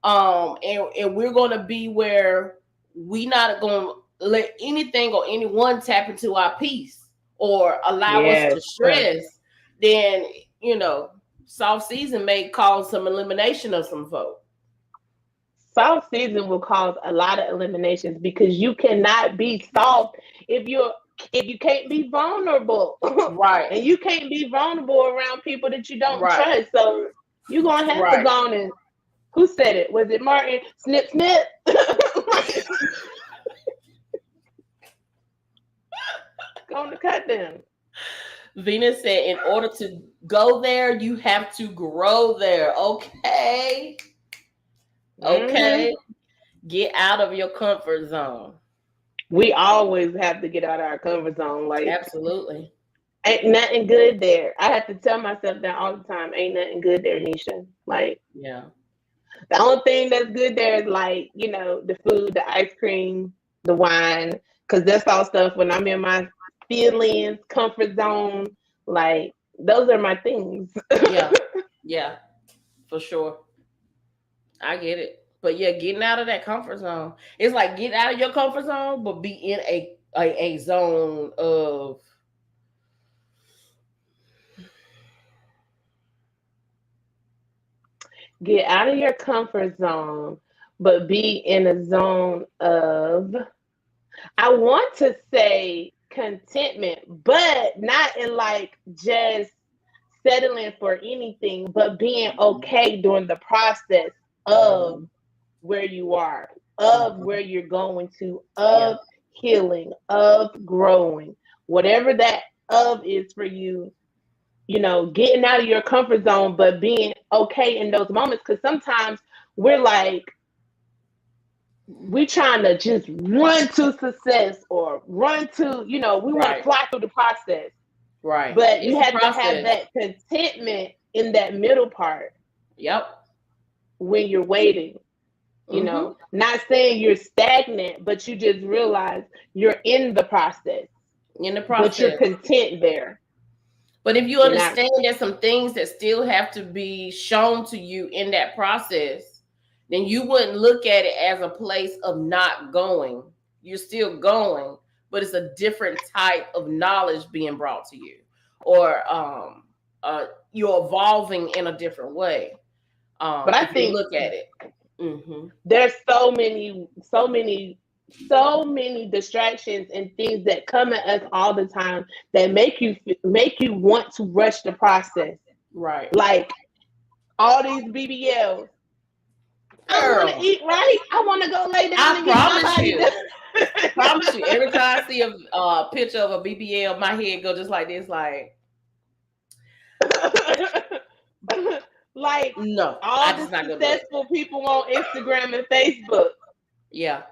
and we're gonna be where we not gonna let anything or anyone tap into our peace or allow us to stress, then soft season may cause some elimination of some folks. Soft season will cause a lot of eliminations because you cannot be soft if you can't be vulnerable. Right. And you can't be vulnerable around people that you don't trust. So you're gonna have to go on and who said it? Was it Martin? Snip snip. Going to cut them. Venus said, in order to go there, you have to grow there. Okay. Get out of your comfort zone. We always have to get out of our comfort zone. Like absolutely. Ain't nothing good there. I have to tell myself that all the time. Ain't nothing good there, Nisha. Like, Yeah. the only thing that's good there is, like, the food, the ice cream, the wine, because that's all stuff when I'm in my feelings, comfort zone. Like, those are my things. Yeah. Yeah. For sure. I get it. But yeah, getting out of that comfort zone. It's like getting out of your comfort zone, but be in a zone of Get out of your comfort zone, but be in a zone of, I want to say contentment, but not in like just settling for anything, but being okay during the process of where you are, of where you're going to, yeah. of healing, of growing, whatever that of is for you, getting out of your comfort zone, but being okay in those moments. Because sometimes we're like, we trying to just run to success or run to, we want to Right. fly through the process. Right. But It's you a have to have process. that contentment in that middle part Yep. when you're waiting. Not saying you're stagnant, but you just realize you're in the process, In the but you're process. content there. But if you You're not. understand there's some things that still have to be shown to you in that process, then you wouldn't look at it as a place of not going. You're still going, but it's a different type of knowledge being brought to you, or you're evolving in a different way. But I If you think look at it, mm-hmm. there's so many distractions and things that come at us all the time that make you want to rush the process. Right? Like all these BBLs. I want to Girl, eat right. I want to go lay down I and get my promise body you. done. I promise you. Every time I see a picture of a BBL, my head go just like this, like. Like No, all I the just not gonna do it. successful people on Instagram and Facebook. Yeah,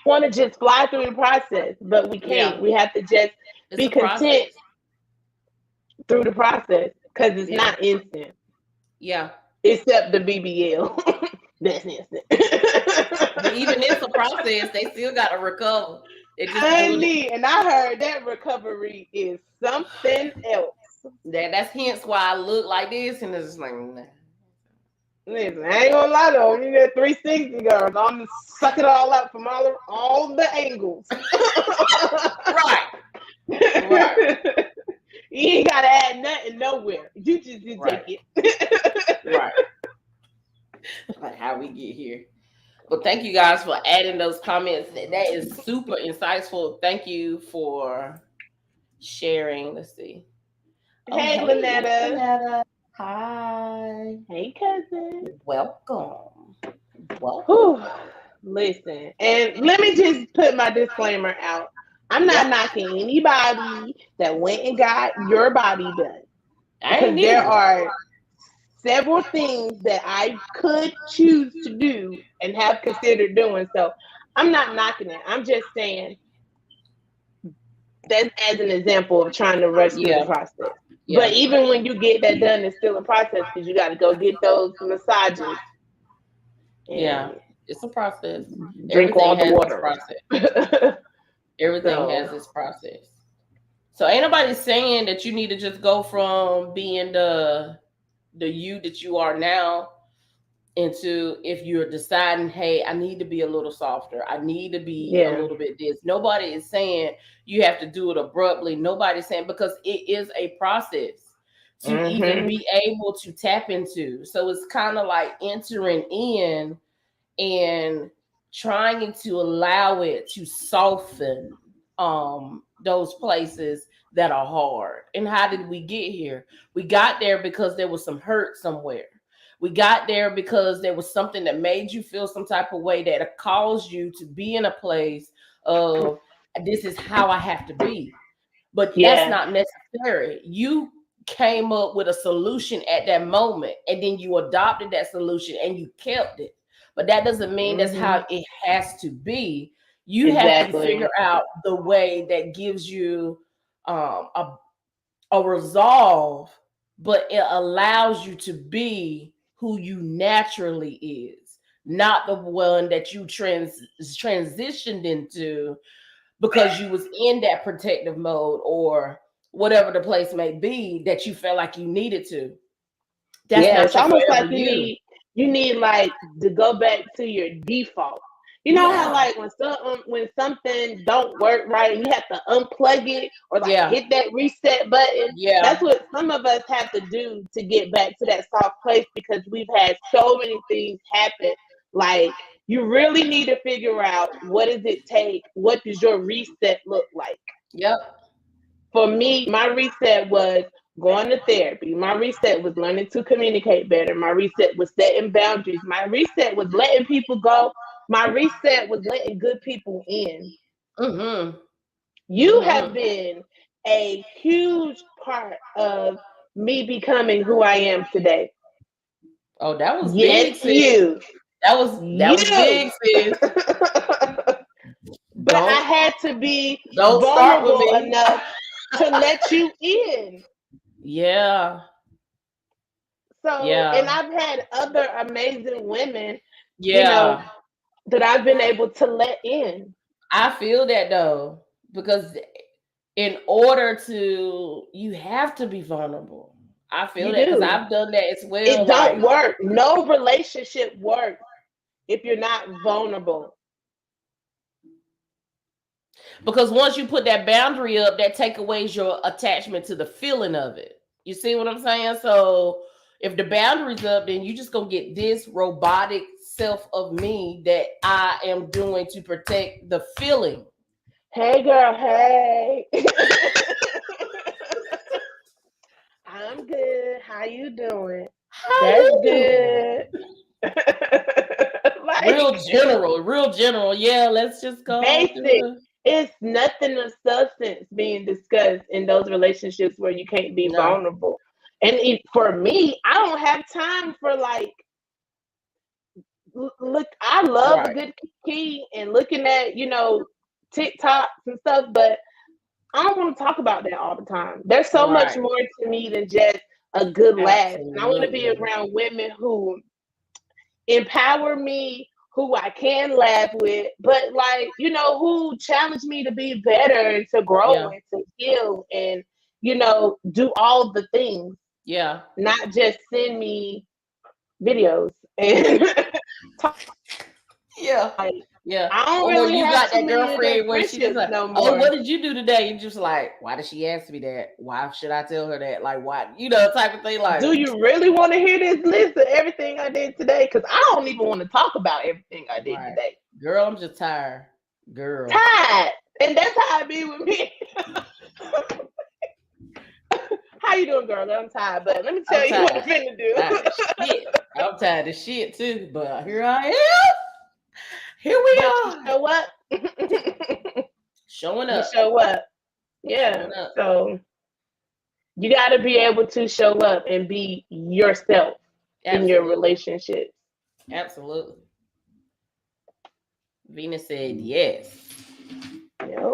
We want to just fly through the process, but we can't. yeah, We have to just it's be a process. content through the process because it's Yeah, not instant. yeah. Except the BBL. That's instant. But even it's a process. They still got to recover. They just doing it. Honey, and I heard that recovery is something else. That's hence why I look like this, and it's just like, nah. Listen, I ain't gonna lie though. You that 360 girl, I'm gonna suck it all up from all the angles. Right, right, You ain't gotta add nothing nowhere. You just right, take it. right. Like how we get here. But thank you guys for adding those comments. That is super insightful. Thank you for sharing. Let's see. Oh, Hey, hey, Lynetta. Lynetta. Hi. Hey, cousin. Welcome. Welcome. Whew. Listen, and let me just put my disclaimer out. I'm not knocking anybody that went and got your body done. Because there are several things that I could choose to do and have considered doing. So I'm not knocking it. I'm just saying that as an example of trying to rush through the process. Yeah. But even when you get that done, it's still a process because you got to go get those massages. Yeah, it's a process. Drink all the water. Everything has its process. So ain't nobody saying that you need to just go from being the you that you are now into, if you're deciding, hey, I need to be a little softer, I need to be a little bit this. Nobody is saying you have to do it abruptly. Nobody's saying, because it is a process to even be able to tap into. So it's kind of like entering in and trying to allow it to soften those places that are hard. And how did we get here? We got there because there was some hurt somewhere. We got there because there was something that made you feel some type of way that caused you to be in a place of, this is how I have to be. But that's not necessary. You came up with a solution at that moment, and then you adopted that solution and you kept it. But that doesn't mean that's how it has to be. You have to figure out the way that gives you a a resolve, but it allows you to be who you naturally is, not the one that you transitioned into because you was in that protective mode or whatever the place may be that you felt like you needed to. That's Yeah, not it's your almost forever like you. you need like to go back to your default. You know how Yeah. like when something don't work right, you have to unplug it or like Yeah. hit that reset button. That's Yeah. what some of us have to do to get back to that soft place because we've had so many things happen. Like you really need to figure out what does it take? What does your reset look like? Yep. For me, my reset was going to therapy. My reset was learning to communicate better. My reset was setting boundaries. My reset was letting people go. My reset was letting good people in. Mm-hmm. You have Mm-hmm. been a huge part of me becoming who I am today. Oh, that was big, Yes, sis. you. That was You. big, sis. But I Don't had to be don't start with vulnerable me. enough to let you in. Yeah. So, and Yeah. I've had other amazing women, you know, Yeah. that I've been able to let in. I feel that though, because in order to, you have to be vulnerable. I feel You that because do. I've done that as well. It Like, don't work. No relationship works if you're not vulnerable. because once you put that boundary up, that take away your attachment to the feeling of it. You see what I'm saying? So if the boundary's up, then you just gonna get this robotic self of me that I am doing to protect the feeling. Hey, girl. Hey. I'm good. How you doing? How That's you doing? good. Like Real general. Yeah, let's just go through basic. the It's nothing of substance being discussed in those relationships where you can't be no. vulnerable. And for me, I don't have time for like look. I love a Right. good key and looking at TikToks and stuff, but I don't want to talk about that all the time. There's so much Right. more to me than just a good laugh, and I want to be Absolutely. around women who empower me, who I can laugh with, but like, who challenge me to be better and to grow Yeah. and to heal and, do all the things, Yeah. not just send me videos and talk. Yeah. Like, Yeah. I don't Or really you have got too that many of their girlfriend where she just friendships like, no oh, more. what did you do today? And just like, why did she ask me that? Why should I tell her that? Like, why? Type of thing. Like, Do you really want to hear this list of everything I did today? Because I don't even want to talk about everything I did right. today. Girl, I'm just tired. Girl. Tired. And that's how I be with me. How you doing, girl? I'm tired, but let me I'm tell you what I'm tired. finna Tired of do. shit. I'm tired of shit too. But here I am. Here we But you are. show up. Showing You up. show up. Yeah. Showing up. So you got to be able to show up and be yourself in your Absolutely. relationships. Absolutely. Venus said yes. Yep.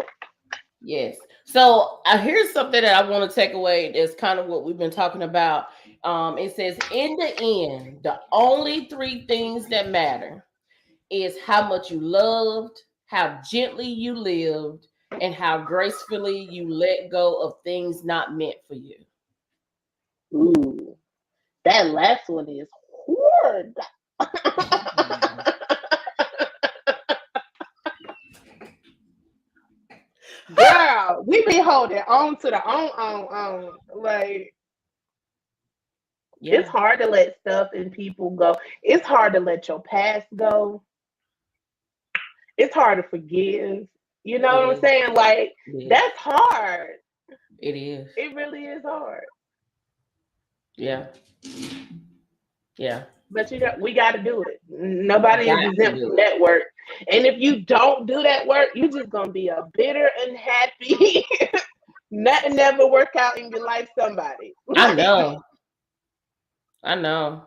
Yes. So here's something that I want to take away. That's kind of what we've been talking about. It says, in the end, the only three things that matter is how much you loved, how gently you lived, and how gracefully you let go of things not meant for you. Ooh, that last one is hard. Girl, we be holding on to the on. Like, it's Yeah. hard to let stuff and people go. It's hard to let your past go. It's hard to forgive. You know It what I'm is. saying? Like, It is. that's hard. It is. It really is hard. Yeah. Yeah. But we got to do it. Nobody is Got to exempt do from it. that work. And if you don't do that work, you're just gonna be a bitter, unhappy, nothing never work out in your life. Somebody I know. I know.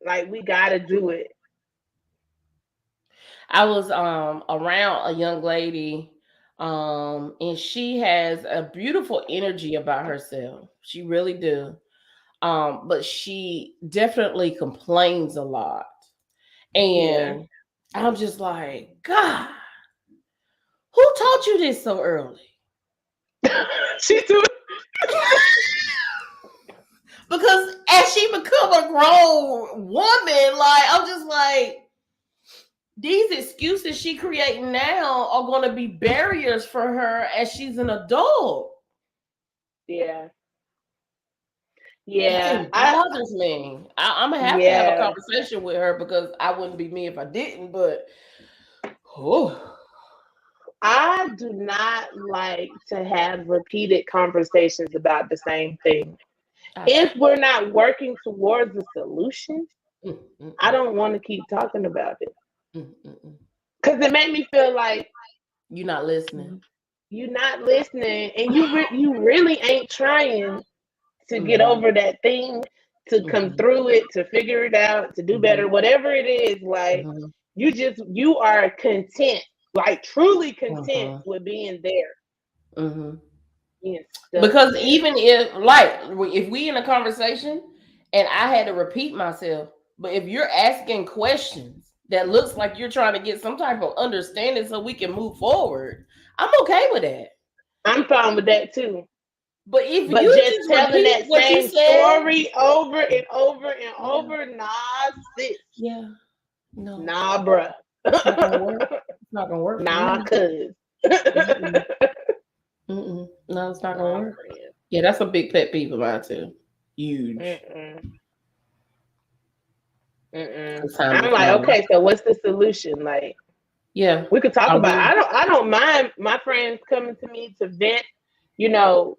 like we got to do it. I was around a young lady And she has a beautiful energy about herself. She really do. But she definitely complains a lot. Yeah. And I'm just like, God, who taught you this so early? She too. Because as she become a grown woman, like I'm just like, these excuses she creating now are going to be barriers for her as she's an adult. Yeah. That Yeah. thing bothers me. I'm gonna have to have a Yeah. conversation with her because I wouldn't be me if I didn't. But oh, I do not like to have repeated conversations about the same thing. I, If we're not working towards a solution, mm, mm, I don't want to keep talking about it mm. because it made me feel like You're not listening. you're not listening, and you really ain't trying to get Mm-hmm, over that thing, to come mm-hmm, through it, to figure it out, to do better, mm-hmm, whatever it is. Like mm-hmm, you are content, like truly content mm-hmm, with being there, mm-hmm. being stuck Because there. even if we in a conversation and I had to repeat myself, but if you're asking questions that looks like you're trying to get some type of understanding so we can move forward, I'm okay with that. I'm fine with that too. But if But you just just telling repeat that what you same said, story over and over and yeah, over, nah, sis. yeah, no, Nah, bruh. it's not gonna work. It's not gonna work for Nah, me. cuz. Mm-mm, mm-mm. No, it's not gonna Nah, work. friend. Yeah, that's a big pet peeve of mine too. Huge. Mm-mm. Mm-mm. It's time to I'm like, find. okay, so what's the solution? Like, Yeah, we could talk I about will. I don't mind my friends coming to me to vent. You know,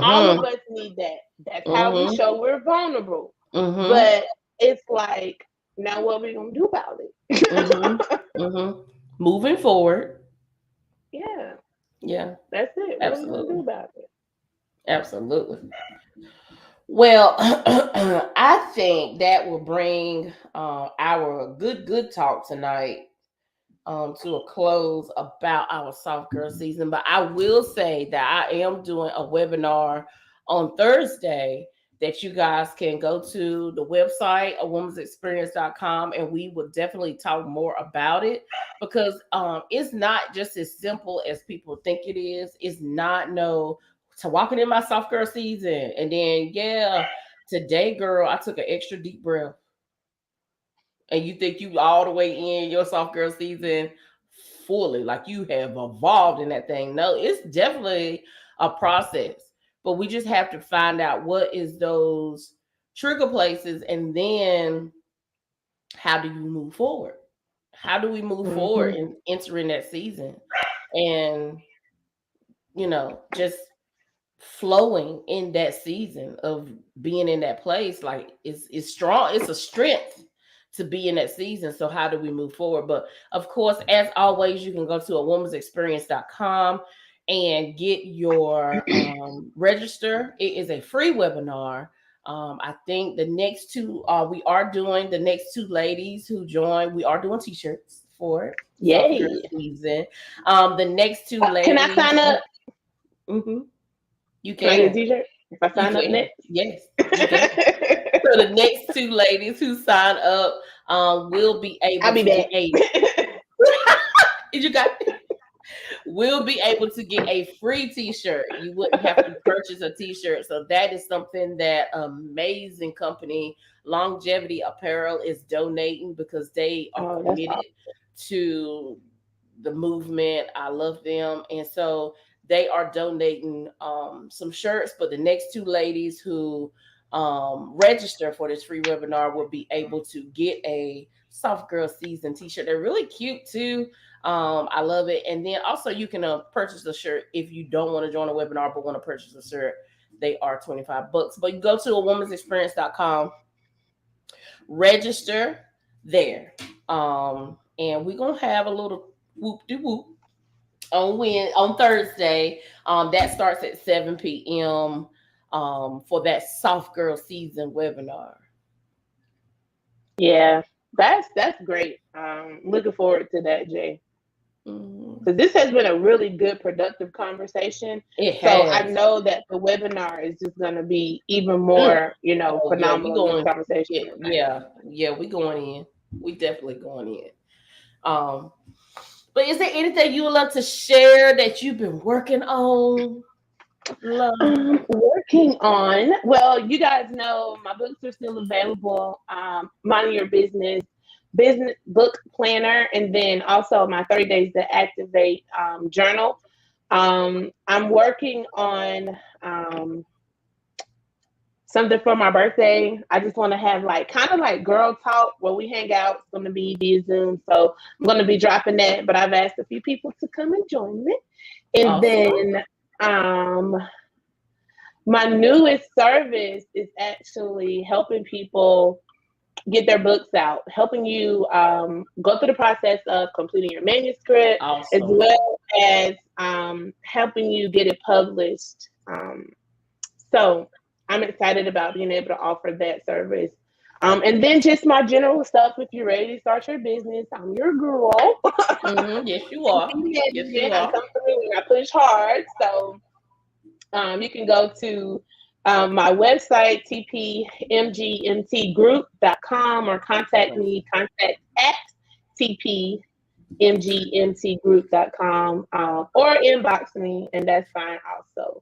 all of Mm-hmm. us need that. That's how we Mm-hmm. show we're vulnerable. Mm-hmm. But it's like, now what we gonna do about Mm-hmm. it? Mm-hmm. Moving forward. Yeah, Yeah, that's it. What are we gonna do absolutely. about it? Absolutely. Well, I think that will bring our good talk tonight to a close about our soft girl season. But I will say that I am doing a webinar on Thursday that you guys can go to the website, awomensexperience.com, and we will definitely talk more about it because it's not just as simple as people think it is. It's not no to walking in my soft girl season and then yeah, today, girl, I took an extra deep breath and you think you all the way in your soft girl season fully, like you have evolved in that thing. No, it's definitely a process, but we just have to find out what is those trigger places and then how do you move forward? How do we move Mm-hmm. forward in entering that season? And just flowing in that season of being in that place, like it's strong, it's a strength to be in that season. So how do we move forward? But of course, as always, you can go to awomensexperience.com and get your register. It is a free webinar. I think the next two we are doing the next two ladies who join, we are doing t-shirts for it, soft girl Yay. season. The next two Can I ladies, sign up? mhm, you Can I get a can. t-shirt if I You sign up can. next? Yes, you can. So the next two ladies who sign up will be I'll able be to get back. a you got will be able to get a free t-shirt. You wouldn't have to purchase a t-shirt. So that is something that amazing company Longevity Apparel is donating because they are Oh, that's committed awesome. to the movement. I love them. And so they are donating some shirts, but the next two ladies who register for this free webinar will be able to get a soft girl season t-shirt. They're really cute too. I love it. And then also you can purchase a shirt if you don't want to join a webinar but want to purchase a shirt. They are $25. But you go to awomensexperience.com, register there. And we're gonna have a little whoop de whoop on Thursday. That starts at 7 p.m. For that soft girl season webinar. Yeah, that's great. Looking forward to that, Jay. Mhm. So this has been a really good, productive conversation. It So I has. know that the webinar is just going to be even Mm. more, Oh yeah, we phenomenal in this going. conversation. Yeah, yeah, we going in. We definitely going in. Um, but is there anything you would love to share that you've been working on? Love. Working on, well, you guys know my books are still available. Minding Your Business book planner, and then also my 30 Days to Activate journal. I'm working on something for my birthday. I just want to have like kind of like girl talk where we hang out. It's going to be via Zoom. So I'm going to be dropping that, but I've asked a few people to come and join me. And Awesome. then um, my newest service is actually helping people get their books out, helping you go through the process of completing your manuscript, as Awesome. well as helping you get it published. So I'm excited about being able to offer that service. And then just my general stuff. If you're ready to start your business, I'm your girl. Yes, you are. Yes, you I are. come through and I push hard. So you can go to my website, tpmgmtgroup.com, or contact at tpmgmtgroup.com, or inbox me, and that's fine also.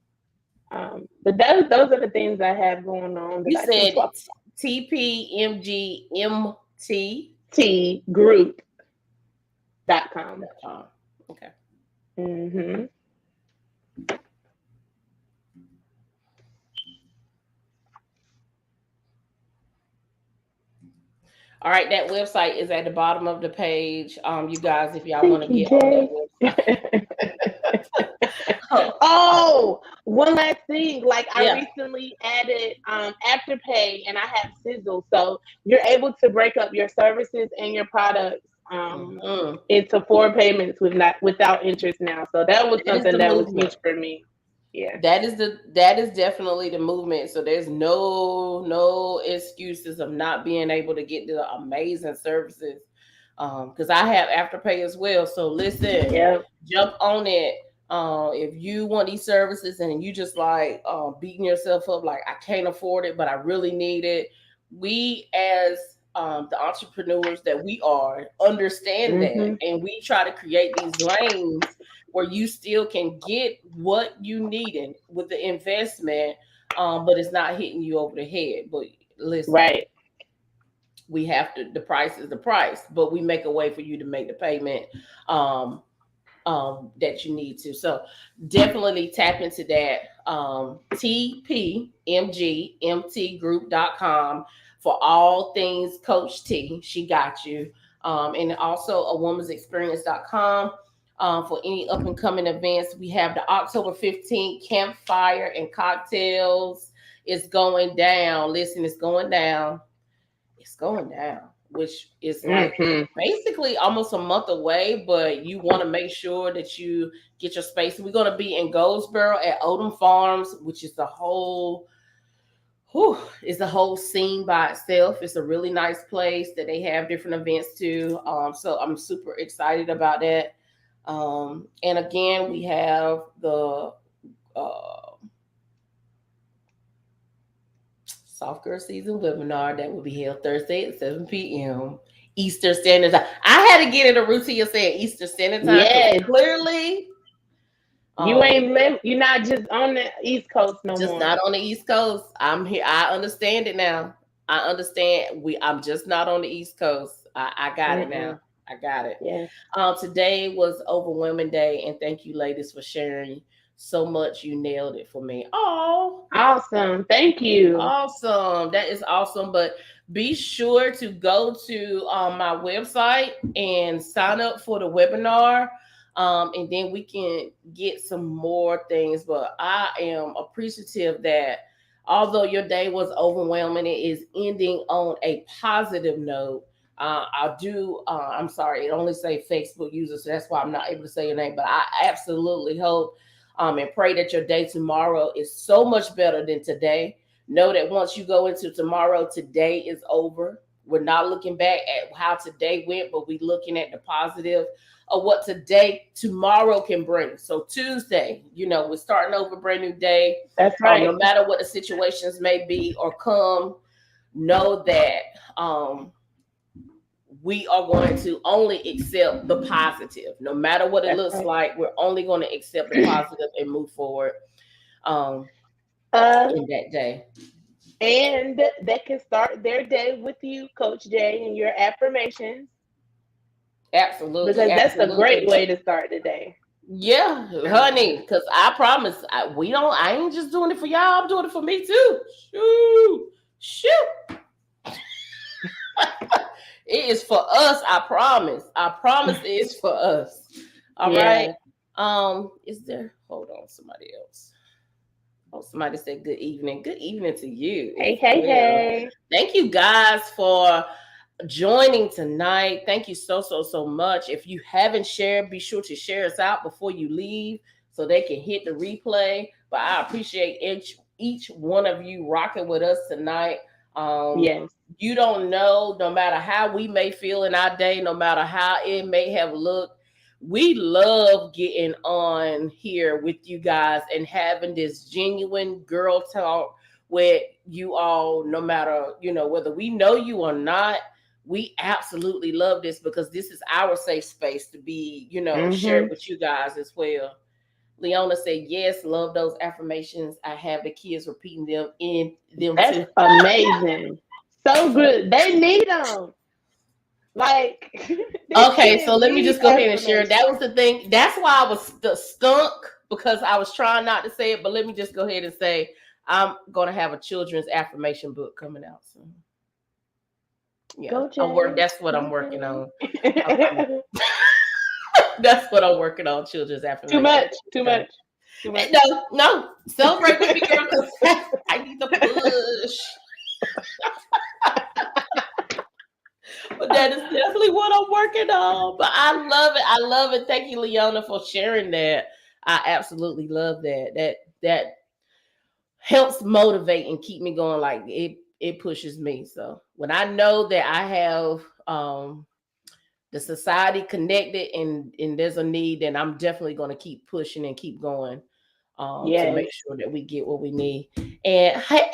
But those are the things I have going on that You I can said talk TPMGMT. tgroup.com. Oh, okay. Mm-hmm. All right, that website is at the bottom of the page. You guys, if y'all want Thank to you, get on Jay. that website. Oh, one last thing. Like I Yeah. recently added Afterpay, and I have Sizzle, so you're able to break up your services and your products Mhm. into 4 payments without interest now. So that was That is something the that was movement. huge for me. Yeah. That is definitely the movement. So there's no excuses of not being able to get the amazing services. Because I have Afterpay as well. So listen, Yeah. jump on it. If you want these services and you just like beating yourself up, like I can't afford it, but I really need it. We as the entrepreneurs that we are understand that, Mm-hmm. and we try to create these lanes where you still can get what you need with the investment, but it's not hitting you over the head. But listen, Right. we have to. The price is the price, but we make a way for you to make the payment um, that you need to. So definitely tap into that. TPMGMTgroup.com for all things Coach T. She got you. And also a womansexperience.com for any up and coming events. We have the October 15th campfire and cocktails. It's going down. Listen, it's going down. It's going down, which is like Mm-hmm. basically almost a month away, but you want to make sure that you get your space. We're going to be in Goldsboro at Odom Farms, which is the whole it's a whole scene by itself. It's a really nice place that they have different events too. So I'm super excited about that. And again, we have the uh, Soft Girl Season webinar that will be held Thursday at 7 p.m. Eastern Standard Time. I had to get in a routine of saying Eastern Standard Time because Yes. clearly, You um, ain't live. You're not just on the East Coast no just more. not on the East Coast. I'm here. I understand it now. I understand. I'm just not on the East Coast. I got it now. Mm-mm. I got it. Yeah. Today was overwhelming day, and thank you, ladies, for sharing so much. You nailed it for me. Oh, Awesome. Thank you. awesome. That is awesome. But be sure to go to my website and sign up for the webinar. And then we can get some more things. But I am appreciative that although your day was overwhelming, it is ending on a positive note. I'm sorry, it only say Facebook users, so that's why I'm not able to say your name. But I absolutely hope and pray that your day tomorrow is so much better than today. Know that once you go into tomorrow, today is over. We're not looking back at how today went, but we looking at the positive of what tomorrow can bring. So Tuesday, we're starting over a brand new day. That's No right. matter what the situations may be or come, know that we are going to only accept the positive. No matter what it That's looks right. like, we're only going to accept the positive and move forward um, Uh, in that day. and they can start their day with you, Coach Jay, and your affirmations, Absolutely, because that's a great absolutely. way to start the day. Yeah, honey, because I promise I ain't just doing it for y'all, I'm doing it for me too. Shoot. It is for us, I promise. I promise it is for us. All right. Yeah. Is there hold on, somebody else? Oh, somebody said good evening. Good evening to you as Hey, hey, well. hey. Thank you guys for joining tonight. Thank you so much. If you haven't shared, be sure to share us out before you leave so they can hit the replay. But I appreciate each one of you rocking with us tonight. Yes. You don't know, no matter how we may feel in our day, no matter how it may have looked, we love getting on here with you guys and having this genuine girl talk with you all, no matter, whether we know you or not. We absolutely love this because this is our safe space to be, shared Mm-hmm. with you guys as well. Leona said, yes, love those affirmations. I have the kids repeating them in them That's too. amazing. So good. They need them. Like, these Okay, so kids let me need just go ahead and share. That affirmation. was the thing. That's why I was stunk because I was trying not to say it. But let me just go ahead and say I'm gonna have a children's affirmation book coming out soon. Yeah, Go, Jay. That's what I'm Go, working on. I'm, Jay. that's what I'm working on. Children's Too affirmation much. book is Too coming. much. Too much. No, no, celebrate with me, girl. Because I need to push. But that is definitely what I'm working on. But I love it. I love it. Thank you, Leona, for sharing that. I absolutely love that. That helps motivate and keep me going. Like it pushes me. So when I know that I have the society connected and there's a need, then I'm definitely gonna keep pushing and keep going to Yes. make sure that we get what we need. And hey,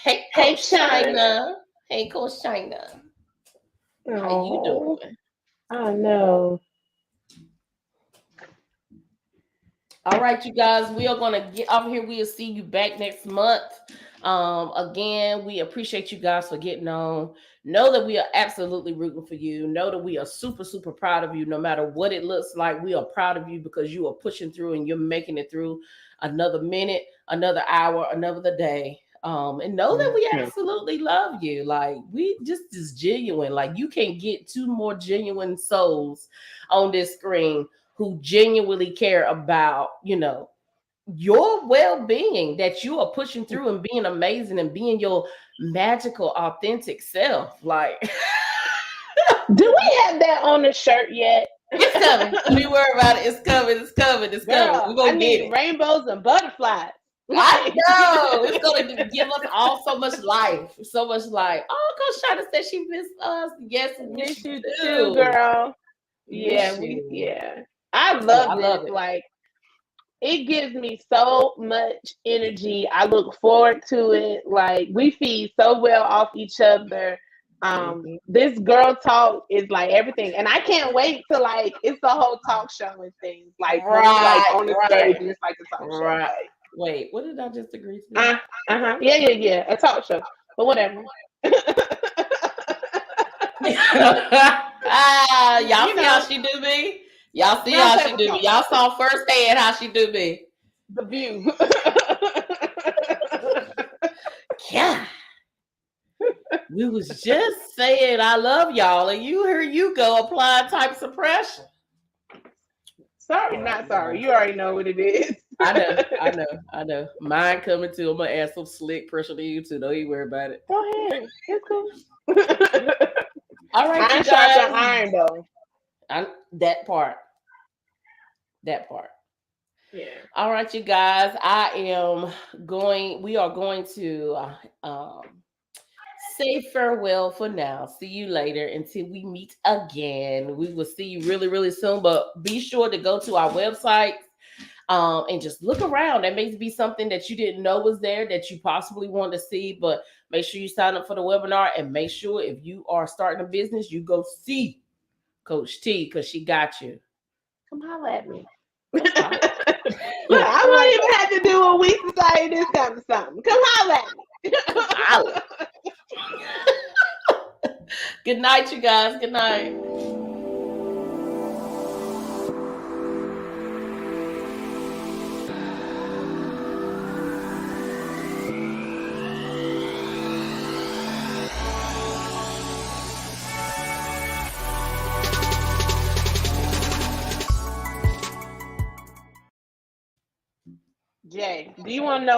hey, Hey, Coach China. China. Hey, Coach China. How you Oh, doing? I know. All right, you guys, we are going to get off here. We'll see you back next month. Again, we appreciate you guys for getting on. Know that we are absolutely rooting for you. Know that we are super proud of you. No matter what it looks like, we are proud of you because you are pushing through and you're making it through another minute, another hour, another day. And know that we Mhm. absolutely love you. Like we just is genuine. Like you can't get two more genuine souls on this screen who genuinely care about, your well-being, that you are pushing through and being amazing and being your magical, authentic self. Like Do we have that on the shirt yet? it's coming. Don't you worry about it. It's coming. It's coming. It's coming. We're Girl, I gonna get need it. rainbows and butterflies. I Like, know it's gonna give us all so much life, so much life. Oh, Coach Shana said she missed us. Yes, we miss miss you you too, too. girl. Miss you. Yeah. I Yeah, I love this. love it. Like, it gives me so much energy. I look forward to it. Like, we feed so well off each other. Mhm. This girl talk is like everything, and I can't wait to like it's the whole talk show and things. Like when we like Right, on the stage right, and it's like a talk show. right. Like, Wait, what did I just agree to? yeah, a talk show, but whatever. Y'all You see how know, she do me? Y'all see round how she table do me? talk, Y'all saw firsthand how she do me. the view. Yeah. We was just saying I love y'all, and here you go applying type suppression. Sorry, All right, not you sorry. guys. You already know what it is. I know. Mine coming too. I'm gonna add some slick pressure to you too. Don't you worry about it. Go ahead. It's cool. All right, you Iron sharpen guys. iron, though. That part. That part. Yeah. All right, you guys. We are going to say farewell for now. See you later until we meet again. We will see you really, really soon. But be sure to go to our website and just look around. That may be something that you didn't know was there that you possibly want to see. But make sure you sign up for the webinar, and make sure if you are starting a business, you go see Coach T, because she got you. Come holler at me. Look, I won't even have to do a week to say this kind of something. Come holler at me. holla. Good night, you guys. Good night. Jay, do you want to know